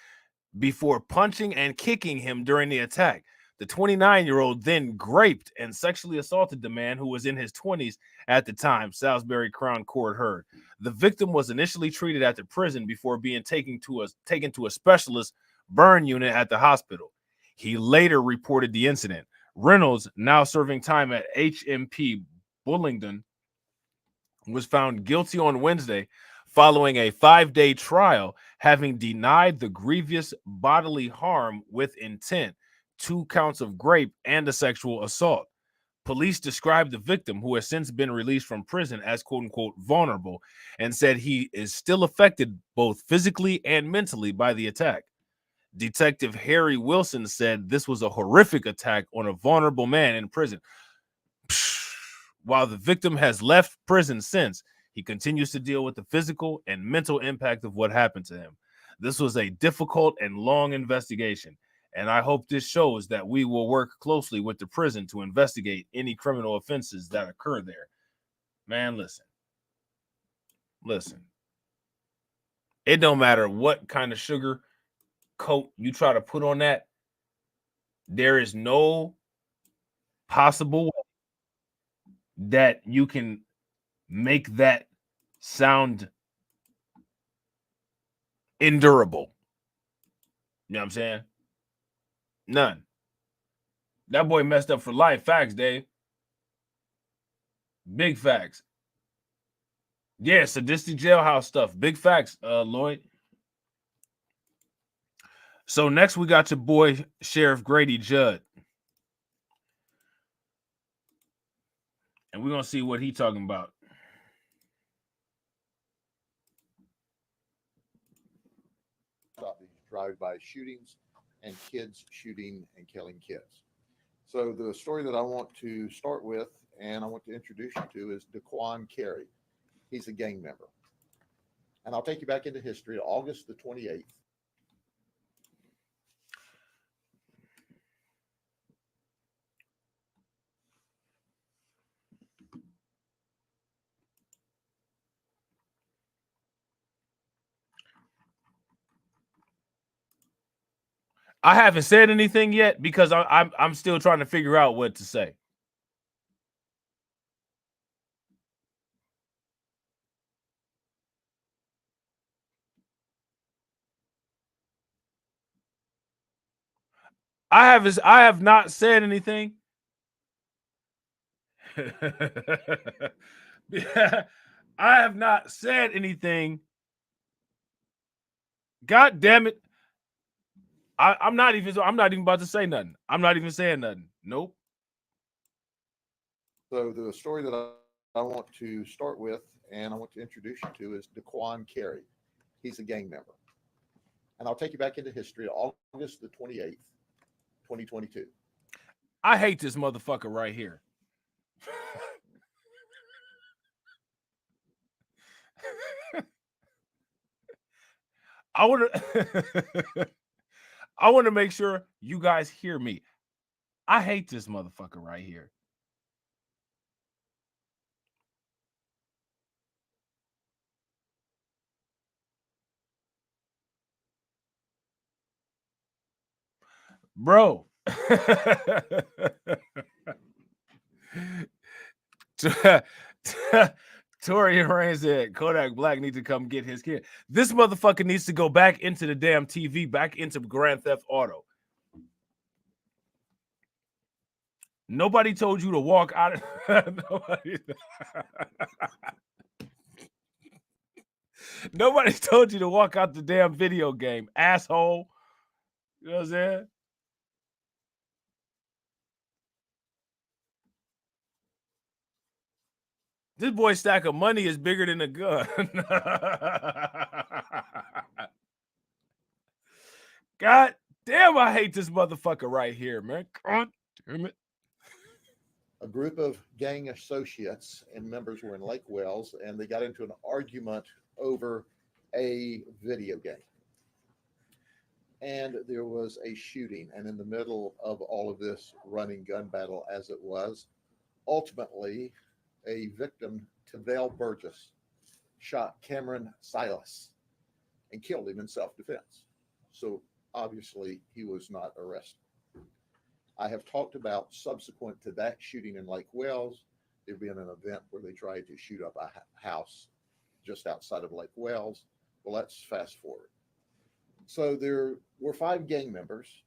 before punching and kicking him during the attack. The 29-year-old then graped and sexually assaulted the man who was in his 20s at the time, Salisbury Crown Court heard. The victim was initially treated at the prison before being taken to a specialist burn unit at the hospital. He later reported the incident. Reynolds, now serving time at HMP Bullingdon, was found guilty on Wednesday following a 5-day trial, having denied the grievous bodily harm with intent, 2 counts of rape, and a sexual assault. Police described the victim, who has since been released from prison, as quote-unquote vulnerable, and said he is still affected both physically and mentally by the attack. Detective Harry Wilson said this was a horrific attack on a vulnerable man in prison. While the victim has left prison since, he continues to deal with the physical and mental impact of what happened to him. This was a difficult and long investigation, and I hope this shows that we will work closely with the prison to investigate any criminal offenses that occur there. Man, listen. It don't matter what kind of sugar coat you try to put on that. There is no possible way that you can make that sound endurable. You know what I'm saying? None. That boy messed up for life. Facts, Dave. Big facts. Yeah, sadistic jailhouse stuff. Big facts, Lloyd. So next we got your boy Sheriff Grady Judd. And we're gonna see what he talking about. Stop these drive-by shootings and kids shooting and killing kids. So the story that I want to start with and I want to introduce you to is Daquan Carey. He's a gang member. And I'll take you back into history, August the 28th. I haven't said anything yet because I'm still trying to figure out what to say. I have not said anything. Yeah, I have not said anything. God damn it. I'm not even about to say nothing. I'm not even saying nothing. Nope. So the story that I want to start with and I want to introduce you to is Daquan Carey. He's a gang member. And I'll take you back into history, August the 28th, 2022. I hate this motherfucker right here. I want to make sure you guys hear me. I hate this motherfucker right here. Bro. Tori and Rain said Kodak Black needs to come get his kid. This motherfucker needs to go back into the damn TV, back into Grand Theft Auto. Nobody told you to walk out of Nobody told you to walk out the damn video game, asshole. You know what I'm saying? This boy's stack of money is bigger than a gun. God damn, I hate this motherfucker right here, man. God damn it. A group of gang associates and members were in Lake Wales, and they got into an argument over a video game. And there was a shooting. And in the middle of all of this running gun battle, as it was, ultimately, a victim, Tavell Burgess, shot Cameron Silas and killed him in self-defense. So obviously, he was not arrested. I have talked about subsequent to that shooting in Lake Wales, there'd been an event where they tried to shoot up a house just outside of Lake Wales. Well, let's fast forward. So there were 5 gang members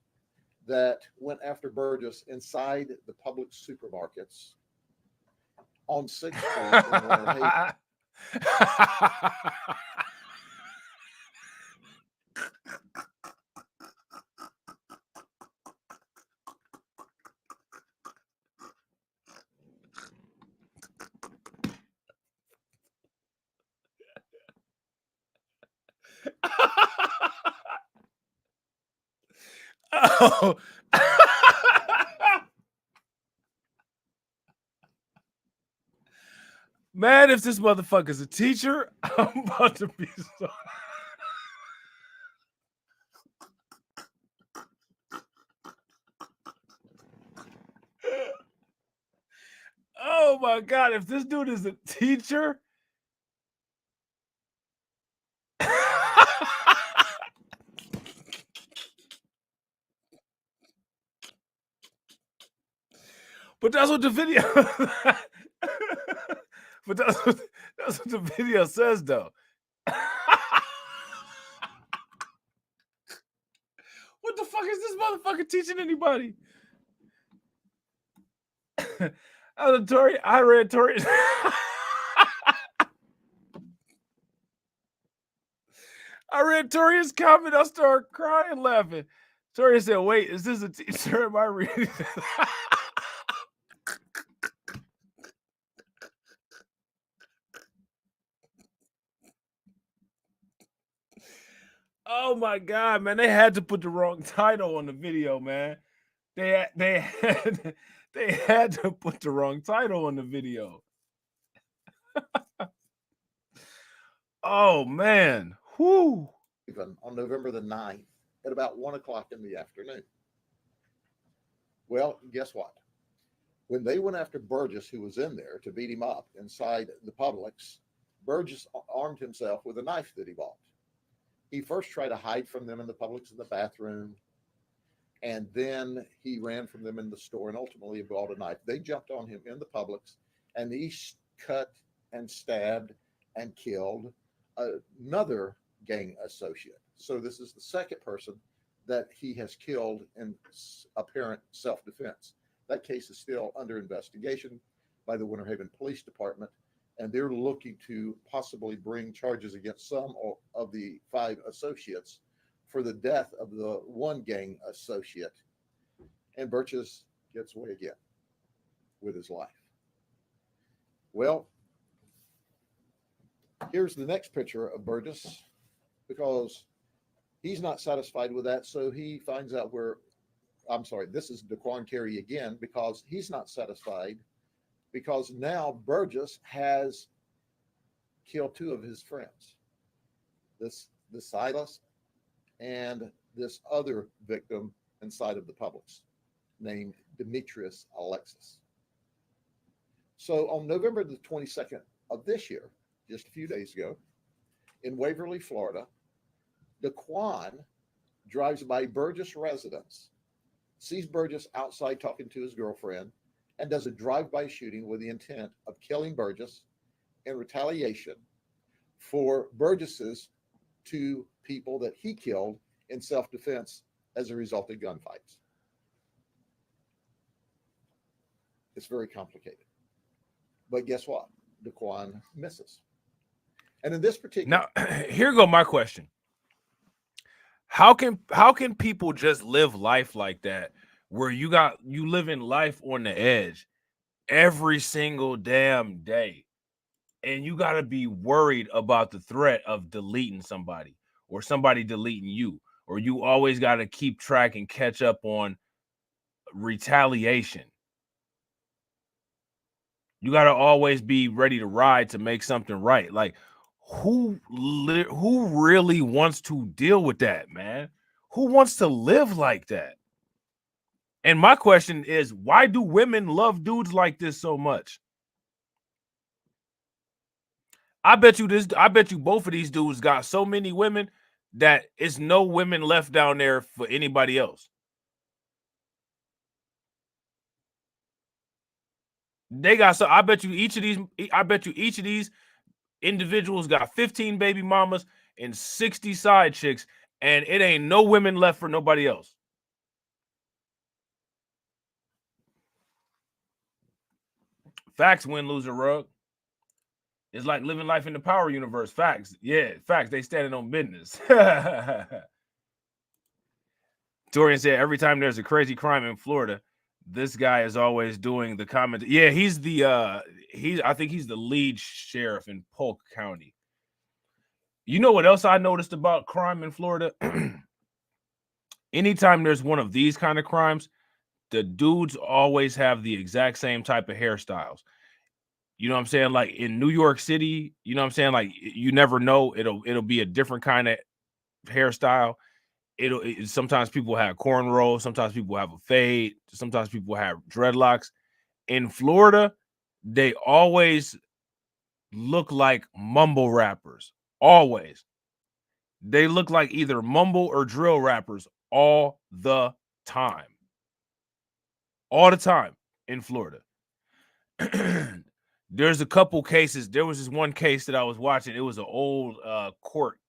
that went after Burgess inside the public supermarkets on 6th Street in Winter Oh. Man, if this motherfucker's a teacher, I'm about to be so. Oh my God, if this dude is a teacher. But that's what the video but that's what the video says though. What the fuck is this motherfucker teaching anybody? I read Tori. I read Tori's comment. I started crying, laughing. Tori said, "Wait, is this a teacher? Am I reading?" Oh my God, man! They had to put the wrong title on the video, man. They had to put the wrong title on the video. Oh man, whoo! on November the 9th at about 1 o'clock in the afternoon. Well, guess what? When they went after Burgess, who was in there, to beat him up inside the Publix, Burgess armed himself with a knife that he bought. He first tried to hide from them in the Publix in the bathroom, and then he ran from them in the store, and ultimately he bought a knife. They jumped on him in the Publix, and he cut and stabbed and killed another gang associate. So this is the second person that he has killed in apparent self-defense. That case is still under investigation by the Winter Haven Police Department, and they're looking to possibly bring charges against some of the 5 associates for the death of the one gang associate. And Burgess gets away again with his life. Well, here's the next picture of Burgess, because he's not satisfied with that. So he finds out where, I'm sorry, this is Daquan Carey again, because he's not satisfied, because now Burgess has killed 2 of his friends, this Silas and this other victim inside of the Publix named Demetrius Alexis. So on November the 22nd of this year, just a few days ago, in Waverly, Florida, Daquan drives by Burgess' residence, sees Burgess outside talking to his girlfriend, and does a drive-by shooting with the intent of killing Burgess in retaliation for Burgess's 2 people that he killed in self-defense as a result of gunfights. It's very complicated. But guess what? Daquan misses. And in this particular... Now, here go my question. How can people just live life like that, where you living life on the edge every single damn day, and you got to be worried about the threat of deleting somebody or somebody deleting you, or you always got to keep track and catch up on retaliation? You got to always be ready to ride to make something right. Like, who really wants to deal with that, man? Who wants to live like that? And my question is, why do women love dudes like this so much? I bet you both of these dudes got so many women that it's no women left down there for anybody else. They got so I bet you each of these individuals got 15 baby mamas and 60 side chicks, and it ain't no women left for nobody else. Facts, win, lose, or rug. It's like living life in the power universe. Facts. Yeah, facts. They standing on business. Torian said every time there's a crazy crime in Florida, this guy is always doing the comment. Yeah, he's the I think he's the lead sheriff in Polk County. You know what else I noticed about crime in Florida? Anytime there's one of these kind of crimes, the dudes always have the exact same type of hairstyles. You know what I'm saying? Like in New York City, you know what I'm saying? Like you never know, it'll be a different kind of hairstyle. Sometimes people have cornrows, sometimes people have a fade, sometimes people have dreadlocks. In Florida, they always look like mumble rappers. Always. They look like either mumble or drill rappers all the time. All the time in Florida. There's a couple cases. There was this one case that I was watching. It was an old court.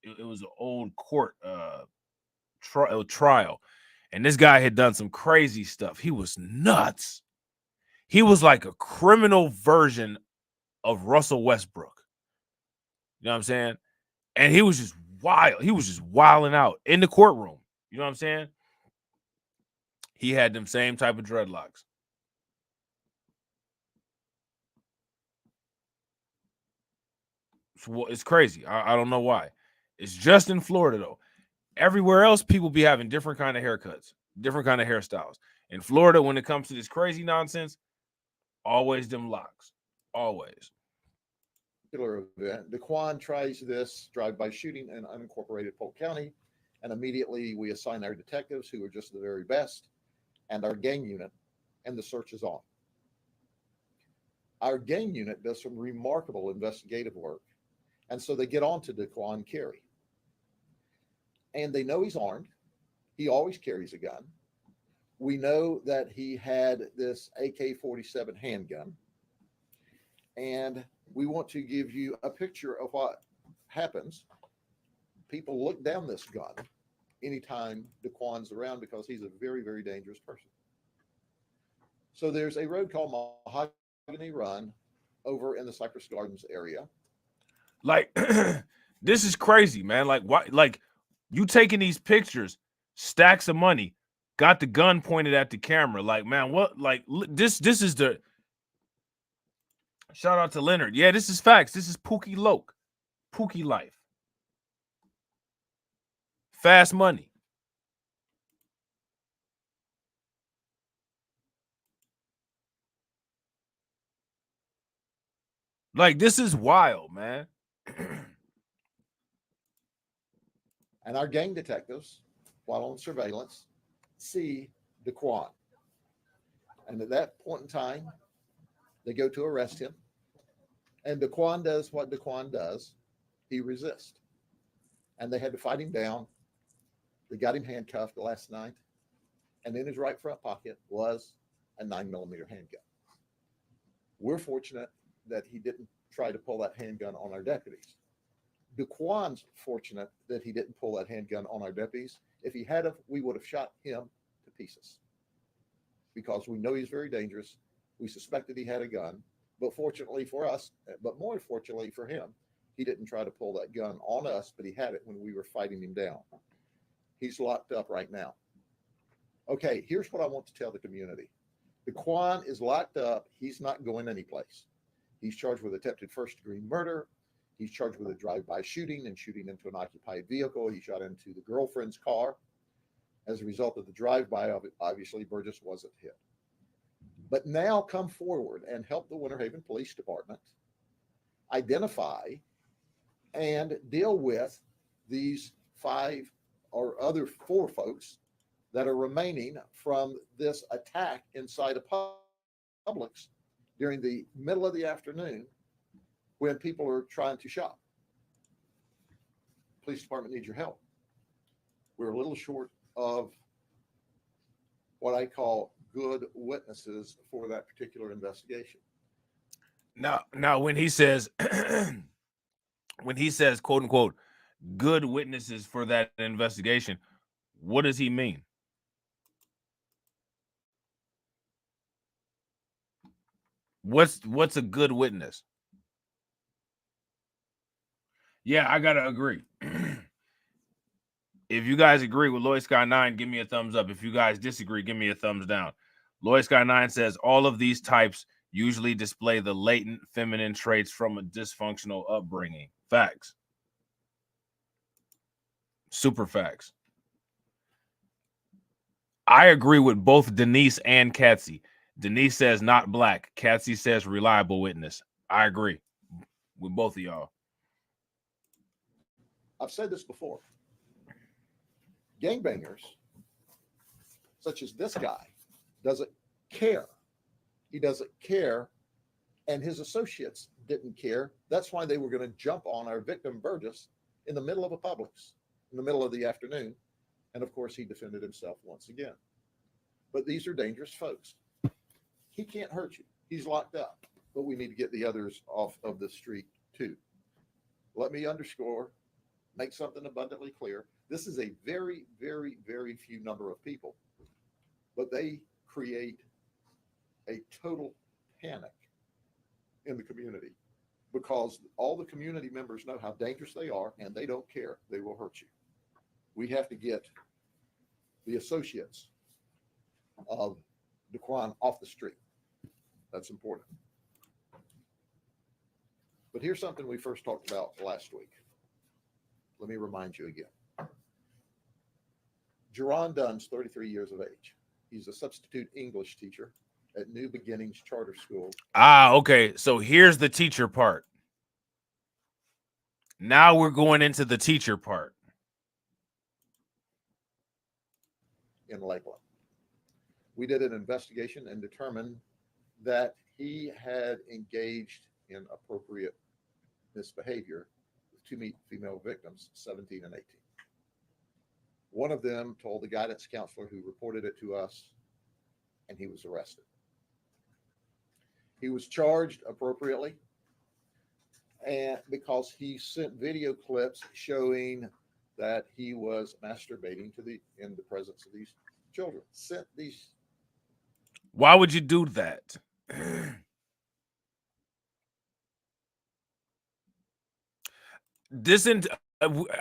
It was an old court trial. And this guy had done some crazy stuff. He was nuts. He was like a criminal version of Russell Westbrook. You know what I'm saying? And he was just wild. He was just wilding out in the courtroom. You know what I'm saying? He had them same type of dreadlocks. It's crazy. I don't know why. It's just in Florida, though. Everywhere else, people be having different kind of haircuts, different kind of hairstyles. In Florida, when it comes to this crazy nonsense, always them locks. Always. Event. Daquan tries this drive-by shooting in unincorporated Polk County, and immediately we assign our detectives, who are just the very best, and our gang unit, and the search is on. Our gang unit does some remarkable investigative work, and so they get on to Daquan Carey. And they know he's armed. He always carries a gun. We know that he had this AK-47 handgun. And we want to give you a picture of what happens. People look down this gun, anytime Daquan's around because he's a very, very dangerous person. So there's a road called Mahogany Run over in the Cypress Gardens area. Like, this is crazy, man. Like, why? Like, you taking these pictures, stacks of money, got the gun pointed at the camera. Like, man, what? Like, this is the shout out to Leonard. Yeah, this is facts. This is Pookie Loke, Pookie life, fast money. Like, this is wild, man. And our gang detectives, while on surveillance, see Daquan. And at that point in time, they go to arrest him. And Daquan does what Daquan does. He resists. And they had to fight him down. They got him handcuffed last night. And in his right front pocket was a 9mm handgun. We're fortunate that he didn't try to pull that handgun on our deputies. Daquan's fortunate that he didn't pull that handgun on our deputies. If he had, we would have shot him to pieces because we know he's very dangerous. We suspected he had a gun, but fortunately for us, but more fortunately for him, he didn't try to pull that gun on us, but he had it when we were fighting him down. He's locked up right now. Okay, here's what I want to tell the community. Daquan is locked up. He's not going anyplace. He's charged with attempted first-degree murder. He's charged with a drive-by shooting and shooting into an occupied vehicle. He shot into the girlfriend's car. As a result of the drive-by, obviously, Burgess wasn't hit. But now come forward and help the Winter Haven Police Department identify and deal with these 5 or other 4 folks that are remaining from this attack inside a Publix during the middle of the afternoon when people are trying to shop. Police department needs your help. We're a little short of what I call good witnesses for that particular investigation. Now, when he says, quote unquote, good witnesses for that investigation, what does he mean? What's a good witness? Yeah, I gotta agree. If you guys agree with Lloyd Sky 9, give me a thumbs up. If you guys disagree, give me a thumbs down. Lloyd Sky 9 says all of these types usually display the latent feminine traits from a dysfunctional upbringing. Facts. Super facts. I agree with both Denise and Katsy. Denise says not black. Katsy says reliable witness. I agree with both of y'all. I've said this before. Gangbangers, such as this guy, doesn't care. He doesn't care, and his associates didn't care. That's why they were going to jump on our victim Burgess in the middle of a Publix, in the middle of the afternoon. And of course, he defended himself once again. But these are dangerous folks. He can't hurt you. He's locked up. But we need to get the others off of the street too. Let me underscore, make something abundantly clear. This is a very, very, very few number of people, but they create a total panic in the community because all the community members know how dangerous they are and they don't care. They will hurt you. We have to get the associates of Daquan off the street. That's important. But here's something we first talked about last week. Let me remind you again. Jerron Dunn's 33 years of age. He's a substitute English teacher at New Beginnings Charter School. Okay. So here's the teacher part. Now we're going into the teacher part. In Lakeland. We did an investigation and determined that he had engaged in appropriate misbehavior with 2 female victims, 17 and 18. One of them told the guidance counselor who reported it to us, and he was arrested. He was charged appropriately, and because he sent video clips showing that he was masturbating in the presence of these children. Sent these. Why would you do that?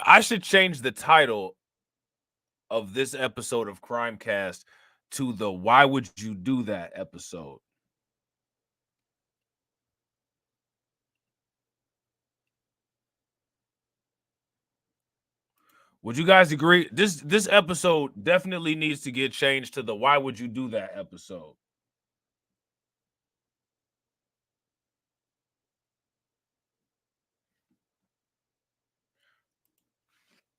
I should change the title of this episode of Crimecast to the "Why Would You Do That" episode. Would you guys agree? This episode definitely needs to get changed to the "Why Would You Do That" episode.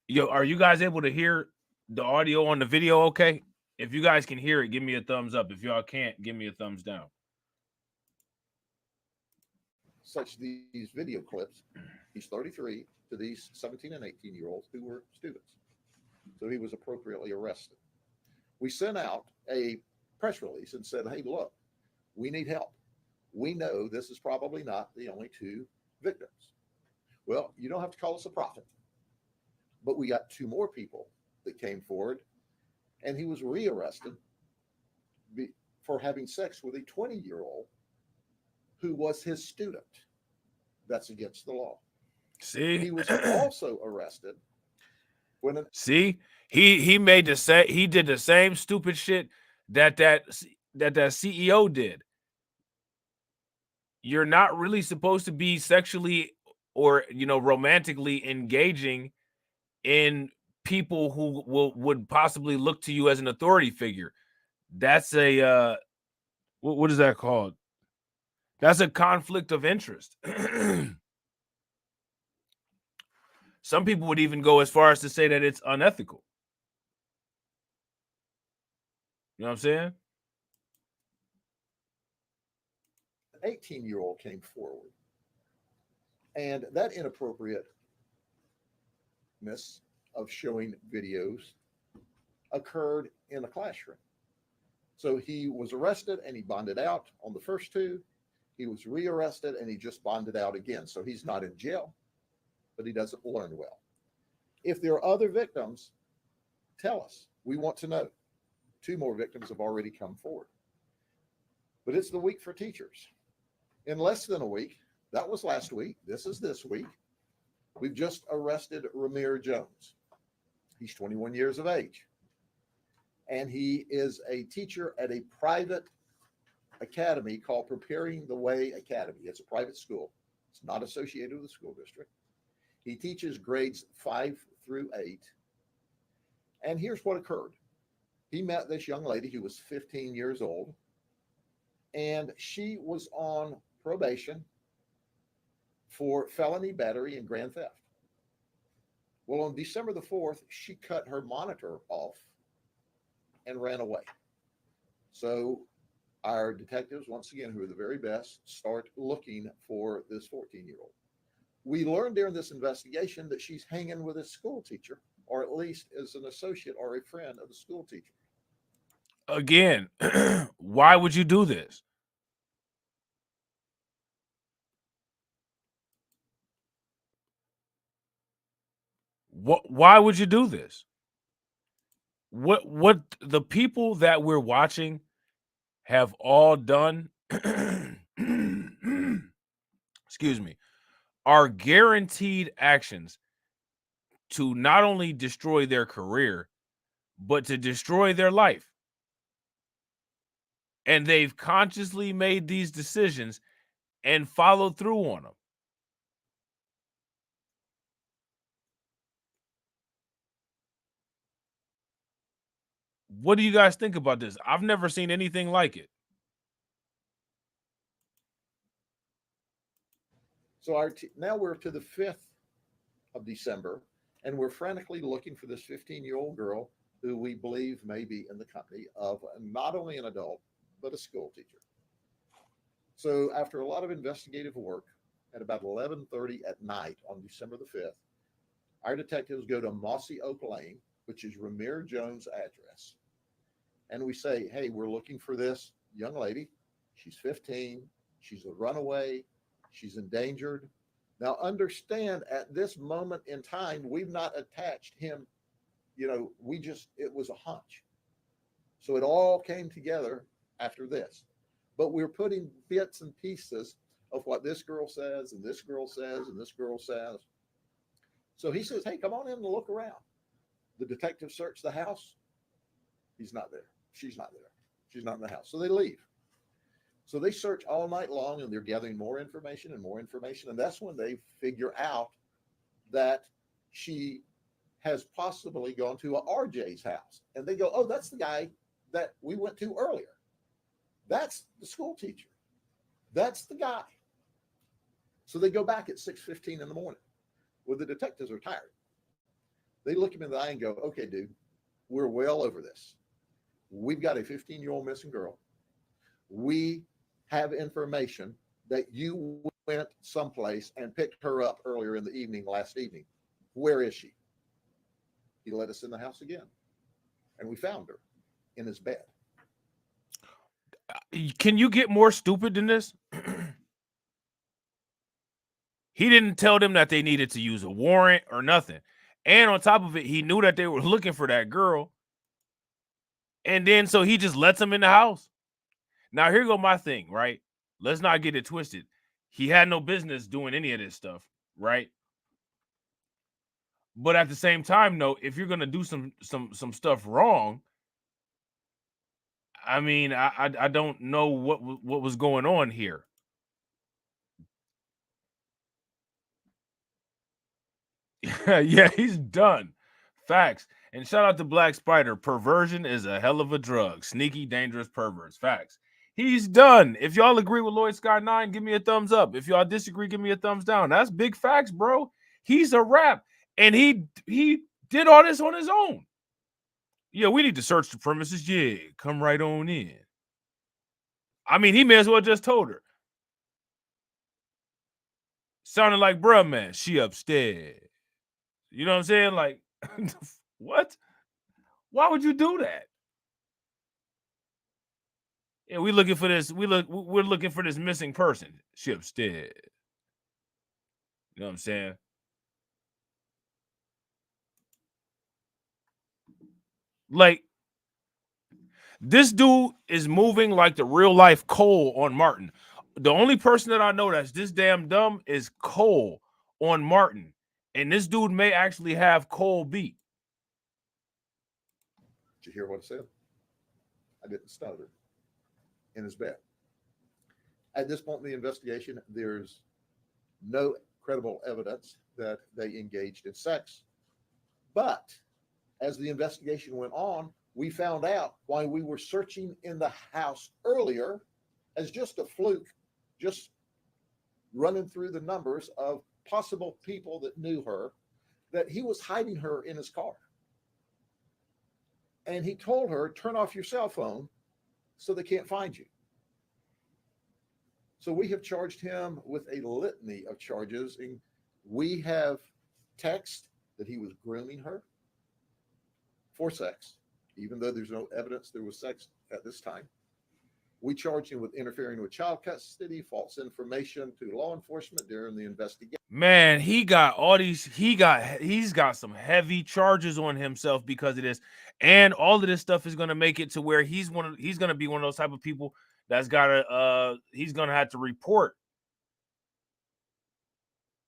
Yo, are you guys able to hear the audio on the video okay? If you guys can hear it, give me a thumbs up. If y'all can't, give me a thumbs down. Such these video clips. He's 33 to these 17 and 18-year-olds who were students. So he was appropriately arrested. We sent out a press release and said, hey, look, we need help. We know this is probably not the only two victims. Well, you don't have to call us a prophet, but we got two more people that came forward, and he was rearrested for having sex with a 20-year-old who was his student. That's against the law. See, he was also arrested when see, he did the same stupid shit that CEO did. You're not really supposed to be sexually or romantically engaging in people who would possibly look to you as an authority figure. That's a what is that called? That's a conflict of interest. Some people would even go as far as to say that it's unethical. You know what I'm saying? An 18-year-old came forward, and that inappropriateness of showing videos occurred in a classroom. So he was arrested and he bonded out on the first two. He was rearrested and he just bonded out again. So he's not in jail, but he doesn't learn well. If there are other victims, tell us. We want to know. Two more victims have already come forward. But it's the week for teachers. In less than a week, that was last week, this is this week, we've just arrested Ramir Jones. He's 21 years of age. And he is a teacher at a private academy called Preparing the Way Academy. It's a private school. It's not associated with the school district. He teaches grades 5 through 8. And here's what occurred. He met this young lady who was 15 years old, and she was on probation for felony battery and grand theft. Well, on December the 4th, she cut her monitor off and ran away. So our detectives, once again, who are the very best, start looking for this 14-year-old. We learned during this investigation that she's hanging with a school teacher, or at least is an associate or a friend of the school teacher. Again, why would you do this? Why would you do this? What the people that we're watching have all done, excuse me, are guaranteed actions to not only destroy their career, but to destroy their life. And they've consciously made these decisions and followed through on them. What do you guys think about this? I've never seen anything like it. So now we're to the 5th of December, and we're frantically looking for this 15-year-old girl who we believe may be in the company of not only an adult, but a school teacher. So after a lot of investigative work, at about 11:30 at night on December the 5th, our detectives go to Mossy Oak Lane, which is Ramir Jones' address. And we say, hey, we're looking for this young lady. She's 15. She's a runaway. She's endangered. Now, understand, at this moment in time, we've not attached him. It was a hunch. So it all came together after this. But we're putting bits and pieces of what this girl says, and this girl says, and this girl says. So he says, hey, come on in and look around. The detective searched the house. He's not there. She's not there. She's not in the house. So they leave. So they search all night long, and they're gathering more information and more information. And that's when they figure out that she has possibly gone to a RJ's house. And they go, oh, that's the guy that we went to earlier. That's the school teacher. That's the guy. So they go back at 6:15 in the morning. Well, the detectives are tired. They look him in the eye and go, okay, dude, we're well over this. We've got a 15-year-old missing girl. We have information that you went someplace and picked her up earlier in the evening, last evening. Where is she? He let us in the house again, and we found her in his bed. Can you get more stupid than this? He didn't tell them that they needed to use a warrant or nothing. And on top of it, he knew that they were looking for that girl. And then so he just lets them in the house. Now, here go my thing, right? Let's not get it twisted. He had no business doing any of this stuff, right? But at the same time, though, if you're gonna do some stuff wrong, I mean, I don't know what was going on here. Yeah, he's done. Facts. And shout out to Black Spider. Perversion is a hell of a drug. Sneaky, dangerous perverts. Facts. He's done. If y'all agree with Lloyd Scott 9, give me a thumbs up. If y'all disagree, give me a thumbs down. That's big facts, bro. He's a rap. And he did all this on his own. Yeah, we need to search the premises. Yeah, come right on in. I mean, he may as well just told her. Sounded like, bruh, man, she upstairs. You know what I'm saying? Like, what? Why would you do that? Yeah, we're looking for this. We're looking for this missing person. She upstairs. You know what I'm saying? Like, this dude is moving like the real life Cole on Martin. The only person that I know that's this damn dumb is Cole on Martin. And this dude may actually have Cole beat. Did you hear what I said? I didn't stutter. In his bed. At this point in the investigation, there's no credible evidence that they engaged in sex. But as the investigation went on, we found out why we were searching in the house earlier as just a fluke, just running through the numbers of possible people that knew her, that he was hiding her in his car. And he told her, turn off your cell phone so they can't find you. So we have charged him with a litany of charges. And we have text that he was grooming her for sex, even though there's no evidence there was sex at this time. We charged him with interfering with child custody, false information to law enforcement during the investigation. Man, he's got some heavy charges on himself because of this. And all of this stuff is going to make it to where he's going to be one of those type of people that's he's going to have to report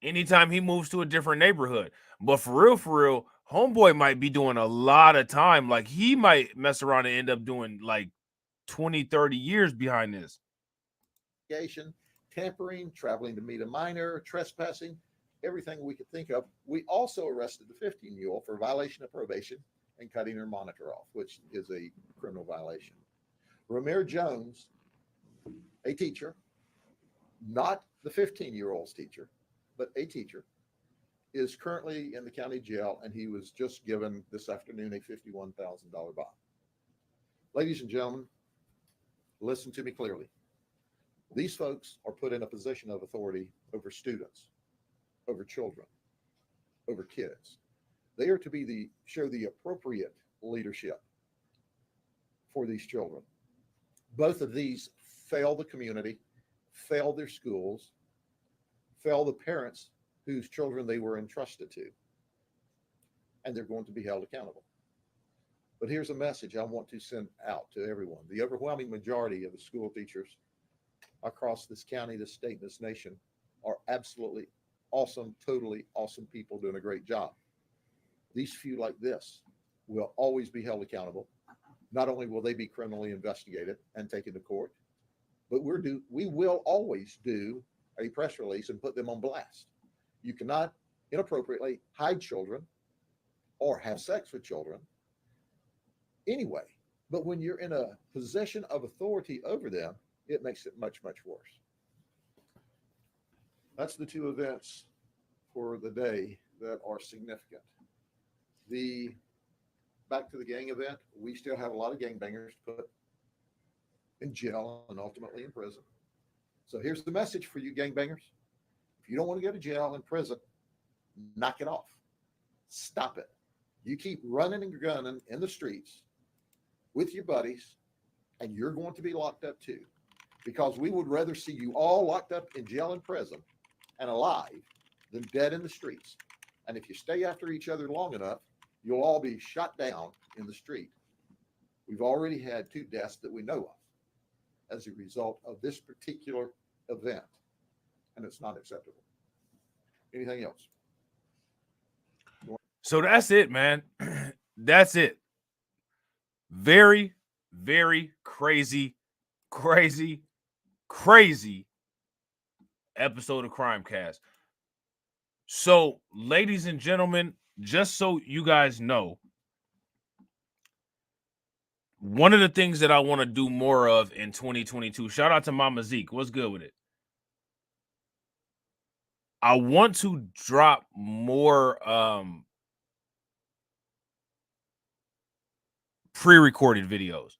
anytime he moves to a different neighborhood. But for real, homeboy might be doing a lot of time. Like, he might mess around and end up doing like 20, 30 years behind this. Tampering, traveling to meet a minor, trespassing, everything we could think of. We also arrested the 15-year-old for violation of probation and cutting her monitor off, which is a criminal violation. Ramir Jones, a teacher, not the 15-year-old's teacher, but a teacher, is currently in the county jail, and he was just given this afternoon a $51,000 bond. Ladies and gentlemen, listen to me clearly. These folks are put in a position of authority over students, over children, over kids. They are to show the appropriate leadership for these children. Both of these fail the community, fail their schools, fail the parents whose children they were entrusted to. And they're going to be held accountable. But here's a message I want to send out to everyone. The overwhelming majority of the school teachers across this county, this state, this nation are absolutely awesome, totally awesome people doing a great job. These few like this will always be held accountable. Not only will they be criminally investigated and taken to court, but we will always do a press release and put them on blast. You cannot inappropriately hide children or have sex with children anyway. But when you're in a position of authority over them, it makes it much, much worse. That's the two events for the day that are significant. Back to the gang event, we still have a lot of gangbangers to put in jail and ultimately in prison. So here's the message for you gangbangers. If you don't want to go to jail and prison, knock it off. Stop it. You keep running and gunning in the streets with your buddies, and you're going to be locked up too. Because we would rather see you all locked up in jail and prison and alive than dead in the streets. And if you stay after each other long enough, you'll all be shot down in the street. We've already had 2 deaths that we know of as a result of this particular event, and it's not acceptable. Anything else? So that's it, man. That's it. Very, very crazy episode of Crimecast. So, ladies and gentlemen, just so you guys know, one of the things that I want to do more of in 2022, shout out to Mama Zeke. What's good with it? I want to drop more pre-recorded videos.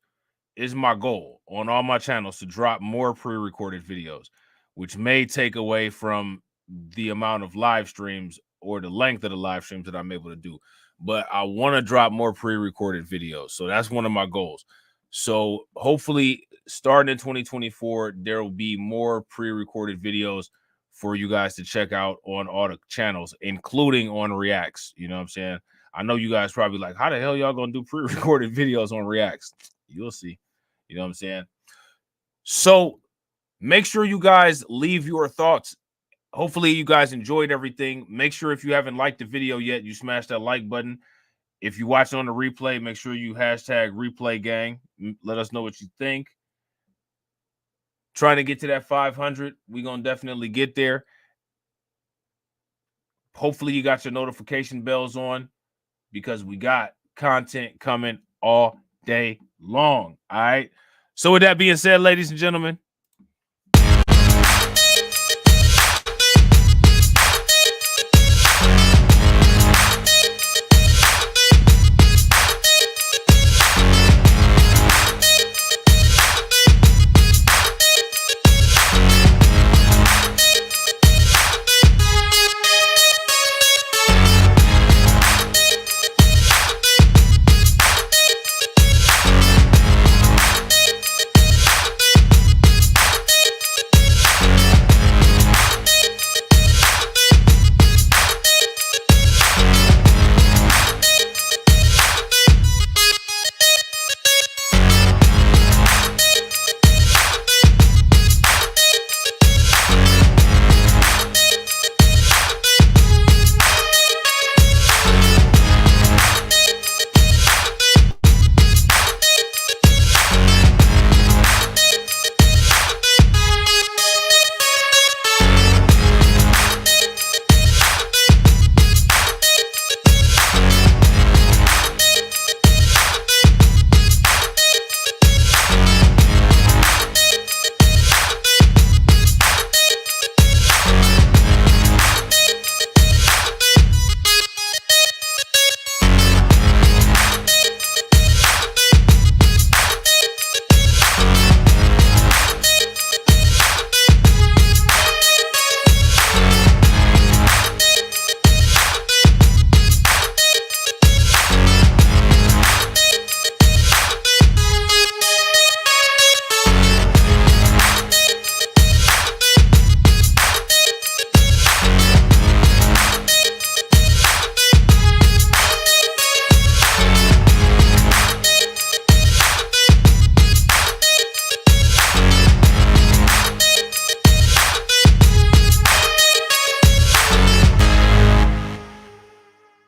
Is my goal on all my channels to drop more pre-recorded videos, which may take away from the amount of live streams or the length of the live streams that I'm able to do. But I want to drop more pre-recorded videos. So that's one of my goals. So hopefully starting in 2024, there will be more pre-recorded videos for you guys to check out on all the channels, including on Reacts. You know what I'm saying? I know you guys probably like, how the hell y'all gonna do pre-recorded videos on Reacts? You'll see. You know what I'm saying? So make sure you guys leave your thoughts. Hopefully you guys enjoyed everything. Make sure if you haven't liked the video yet, you smash that like button. If you watch on the replay, make sure you hashtag replay gang. Let us know what you think. Trying to get to that 500. We're going to definitely get there. Hopefully you got your notification bells on because we got content coming all day long. All right. So with that being said, ladies and gentlemen,